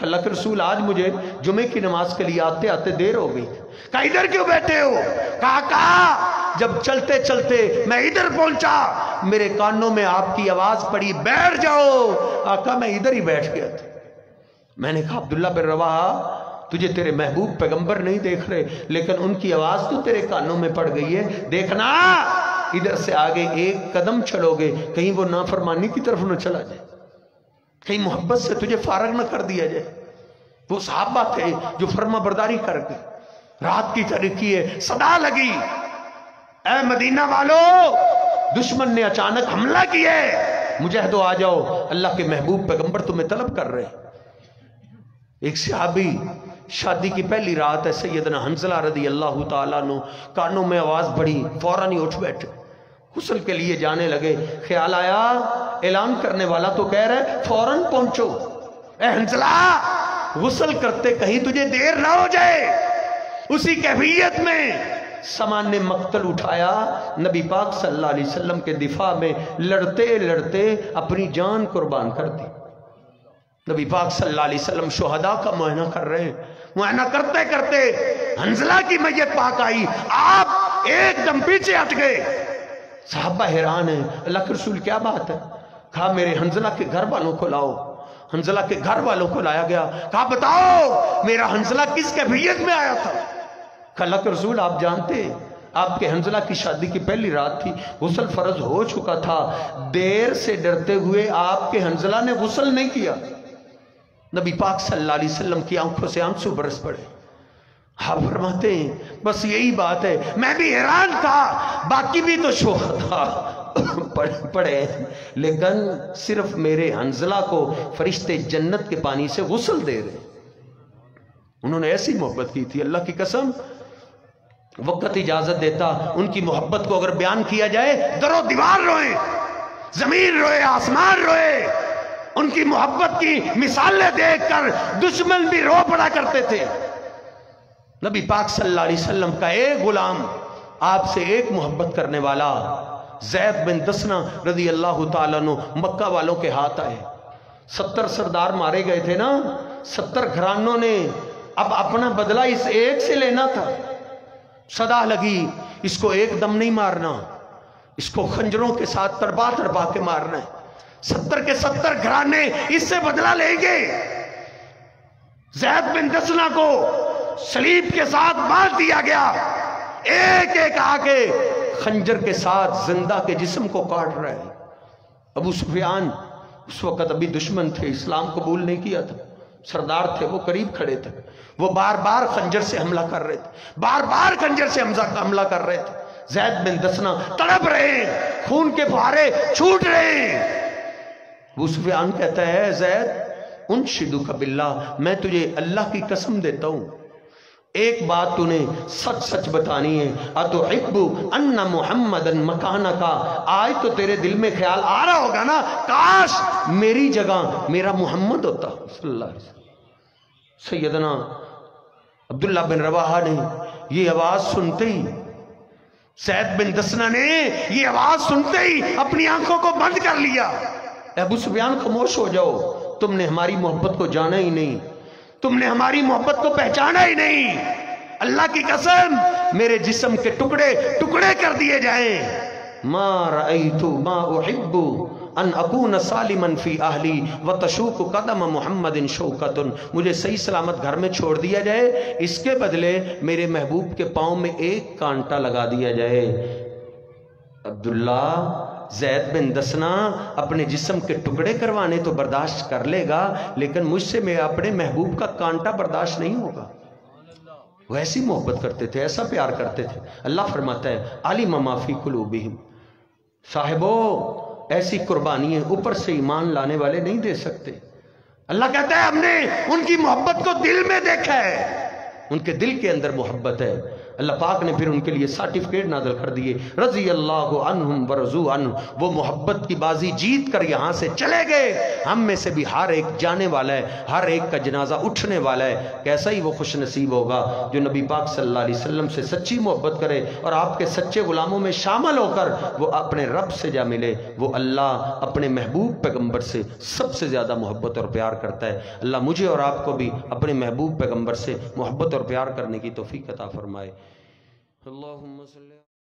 اللہ کے رسول آج مجھے جمعے کی نماز کے لیے آتے آتے دیر ہو گئی۔ کہا ادھر کیوں بیٹھے ہو؟ کہا جب چلتے چلتے میں ادھر پہنچا میرے کانوں میں آپ کی آواز پڑی بیٹھ جاؤ، آقا میں ادھر ہی بیٹھ گیا تھا۔ میں نے کہا عبداللہ بن رواحہ تجھے تیرے محبوب پیغمبر نہیں دیکھ رہے، لیکن ان کی آواز تو تیرے کانوں میں پڑ گئی ہے، دیکھنا ادھر سے آگے ایک قدم چلو گے کہیں وہ نافرمانی کی طرف نہ چلا جائے، کہیں محبت سے تجھے فارغ نہ کر دیا جائے۔ وہ صحابہ تھے جو فرما برداری کر گئے۔ رات کی تاریکی ہے، صدا لگی اے مدینہ والو دشمن نے اچانک حملہ کیا ہے، مجاہدو آ جاؤ، اللہ کے محبوب پیغمبر تمہیں طلب کر رہے۔ ایک صحابی شادی کی پہلی رات ہے، سیدنا حنظلہ رضی اللہ تعالیٰ عنہ، کانوں میں آواز بڑھی، فوراً ہی اٹھ بیٹھے، غسل کے لیے جانے لگے۔ خیال آیا اعلان کرنے والا تو کہہ رہے فوراً پہنچو، اے حنظلہ غسل کرتے کہیں تجھے دیر نہ ہو جائے۔ اسی کیفیت میں سامان نے مقتل اٹھایا، نبی پاک صلی اللہ علیہ وسلم کے دفاع میں لڑتے لڑتے اپنی جان قربان کر دی۔ نبی پاک صلی اللہ علیہ وسلم شہداء کا معائنہ کر رہے ہیں، معائنہ کرتے کرتے حنظلہ کی میت پاک آئی، آپ ایک دم پیچھے ہٹ گئے۔ صحابہ حیران ہیں، اللہ کے رسول کیا بات ہے؟ کہا میرے حنظلہ کے گھر والوں کو لاؤ۔ حنظلہ کے گھر والوں کو لایا گیا، کہا بتاؤ میرا حنظلہ کس کیفیت میں آیا تھا؟ کہا اللہ کے رسول آپ جانتے ہیں آپ کے حنظلہ کی شادی کی پہلی رات تھی، غسل فرض ہو چکا تھا، دیر سے ڈرتے ہوئے آپ کے حنظلہ نے غسل نہیں کیا۔ نبی پاک صلی اللہ علیہ وسلم کی آنکھوں سے آنسو برس پڑے۔ آپ فرماتے ہیں بس یہی بات ہے، میں بھی حیران تھا، باقی بھی تو شہداء پڑے لیکن صرف میرے حنظلہ کو فرشتے جنت کے پانی سے غسل دے رہے۔ انہوں نے ایسی محبت کی تھی، اللہ کی قسم وقت اجازت دیتا ان کی محبت کو اگر بیان کیا جائے، در و دیوار روئے، زمین روئے، آسمان روئے۔ ان کی محبت کی مثالیں دیکھ کر دشمن بھی رو پڑا کرتے تھے۔ نبی پاک صلی اللہ علیہ وسلم کا ایک غلام، آپ سے ایک محبت کرنے والا زید بن دسنہ رضی اللہ تعالیٰ عنہ مکہ والوں کے ہاتھ آئے۔ 70 سردار مارے گئے تھے نا، 70 گھرانوں نے اب اپنا بدلہ اس ایک سے لینا تھا۔ صدا لگی اس کو ایک دم نہیں مارنا، اس کو خنجروں کے ساتھ تڑپا تڑپا کے مارنا ہے۔ 70 کے 70 گھرانے اس سے بدلہ لیں گے۔ زید بن دسنہ کو صلیب کے ساتھ مار دیا گیا، ایک ایک آگے خنجر کے ساتھ زندہ کے جسم کو کاٹ رہے ہیں۔ ابو سفیان اس وقت ابھی دشمن تھے، اسلام قبول نہیں کیا تھا، سردار تھے، وہ قریب کھڑے تھے، وہ بار بار خنجر سے حملہ کر رہے تھے، بار بار خنجر سے حملہ کر رہے تھے۔ زید بن دسنہ تڑپ رہے ہیں، خون کے فوارے چھوٹ رہے ہیں۔ ابو سفیان کہتا ہے زید انشدک باللہ، میں تجھے اللہ کی قسم دیتا ہوں، ایک بات تو نے سچ سچ بتانی ہے، اتحب ان محمدن مکانک، آج تو تیرے دل میں خیال آ رہا ہوگا نا کاش میری جگہ میرا محمد ہوتا صلی اللہ علیہ وسلم۔ سیدنا عبداللہ بن رواحہ نے یہ آواز سنتے ہی، زید بن دسنہ نے یہ آواز سنتے ہی اپنی آنکھوں کو بند کر لیا۔ ابو سفیان خاموش ہو جاؤ، تم نے ہماری محبت کو جانا ہی نہیں، تم نے ہماری محبت کو پہچانا ہی نہیں، اللہ کی قسم میرے جسم کے ٹکڑے ٹکڑے کر دیے جائیں۔ ما رأیت ما احب ان اکون سالما فی اہلی وتشوق قدم محمد شوکۃ، مجھے صحیح سلامت گھر میں چھوڑ دیا جائے، اس کے بدلے میرے محبوب کے پاؤں میں ایک کانٹا لگا دیا جائے۔ عبداللہ زید بن دسنہ اپنے جسم کے ٹکڑے کروانے تو برداشت کر لے گا، لیکن مجھ سے میں اپنے محبوب کا کانٹا برداشت نہیں ہوگا۔ وہ ایسی محبت کرتے تھے، ایسا پیار کرتے تھے۔ اللہ فرماتا ہے علم ما فی قلوبہم، صاحبو ایسی قربانیاں اوپر سے ایمان لانے والے نہیں دے سکتے۔ اللہ کہتا ہے ہم نے ان کی محبت کو دل میں دیکھا ہے، ان کے دل کے اندر محبت ہے۔ اللہ پاک نے پھر ان کے لیے سرٹیفکیٹ نازل کر دیے، رضی اللہ عنہم ورضوا عنہ، وہ محبت کی بازی جیت کر یہاں سے چلے گئے۔ ہم میں سے بھی ہر ایک جانے والا ہے، ہر ایک کا جنازہ اٹھنے والا ہے۔ کیسا ہی وہ خوش نصیب ہوگا جو نبی پاک صلی اللہ علیہ وسلم سے سچی محبت کرے اور آپ کے سچے غلاموں میں شامل ہو کر وہ اپنے رب سے جا ملے۔ وہ اللہ اپنے محبوب پیغمبر سے سب سے زیادہ محبت اور پیار کرتا ہے۔ اللہ مجھے اور آپ کو بھی اپنے محبوب پیغمبر سے محبت اور پیار کرنے کی توفیق عطا فرمائے۔ اللہم صلی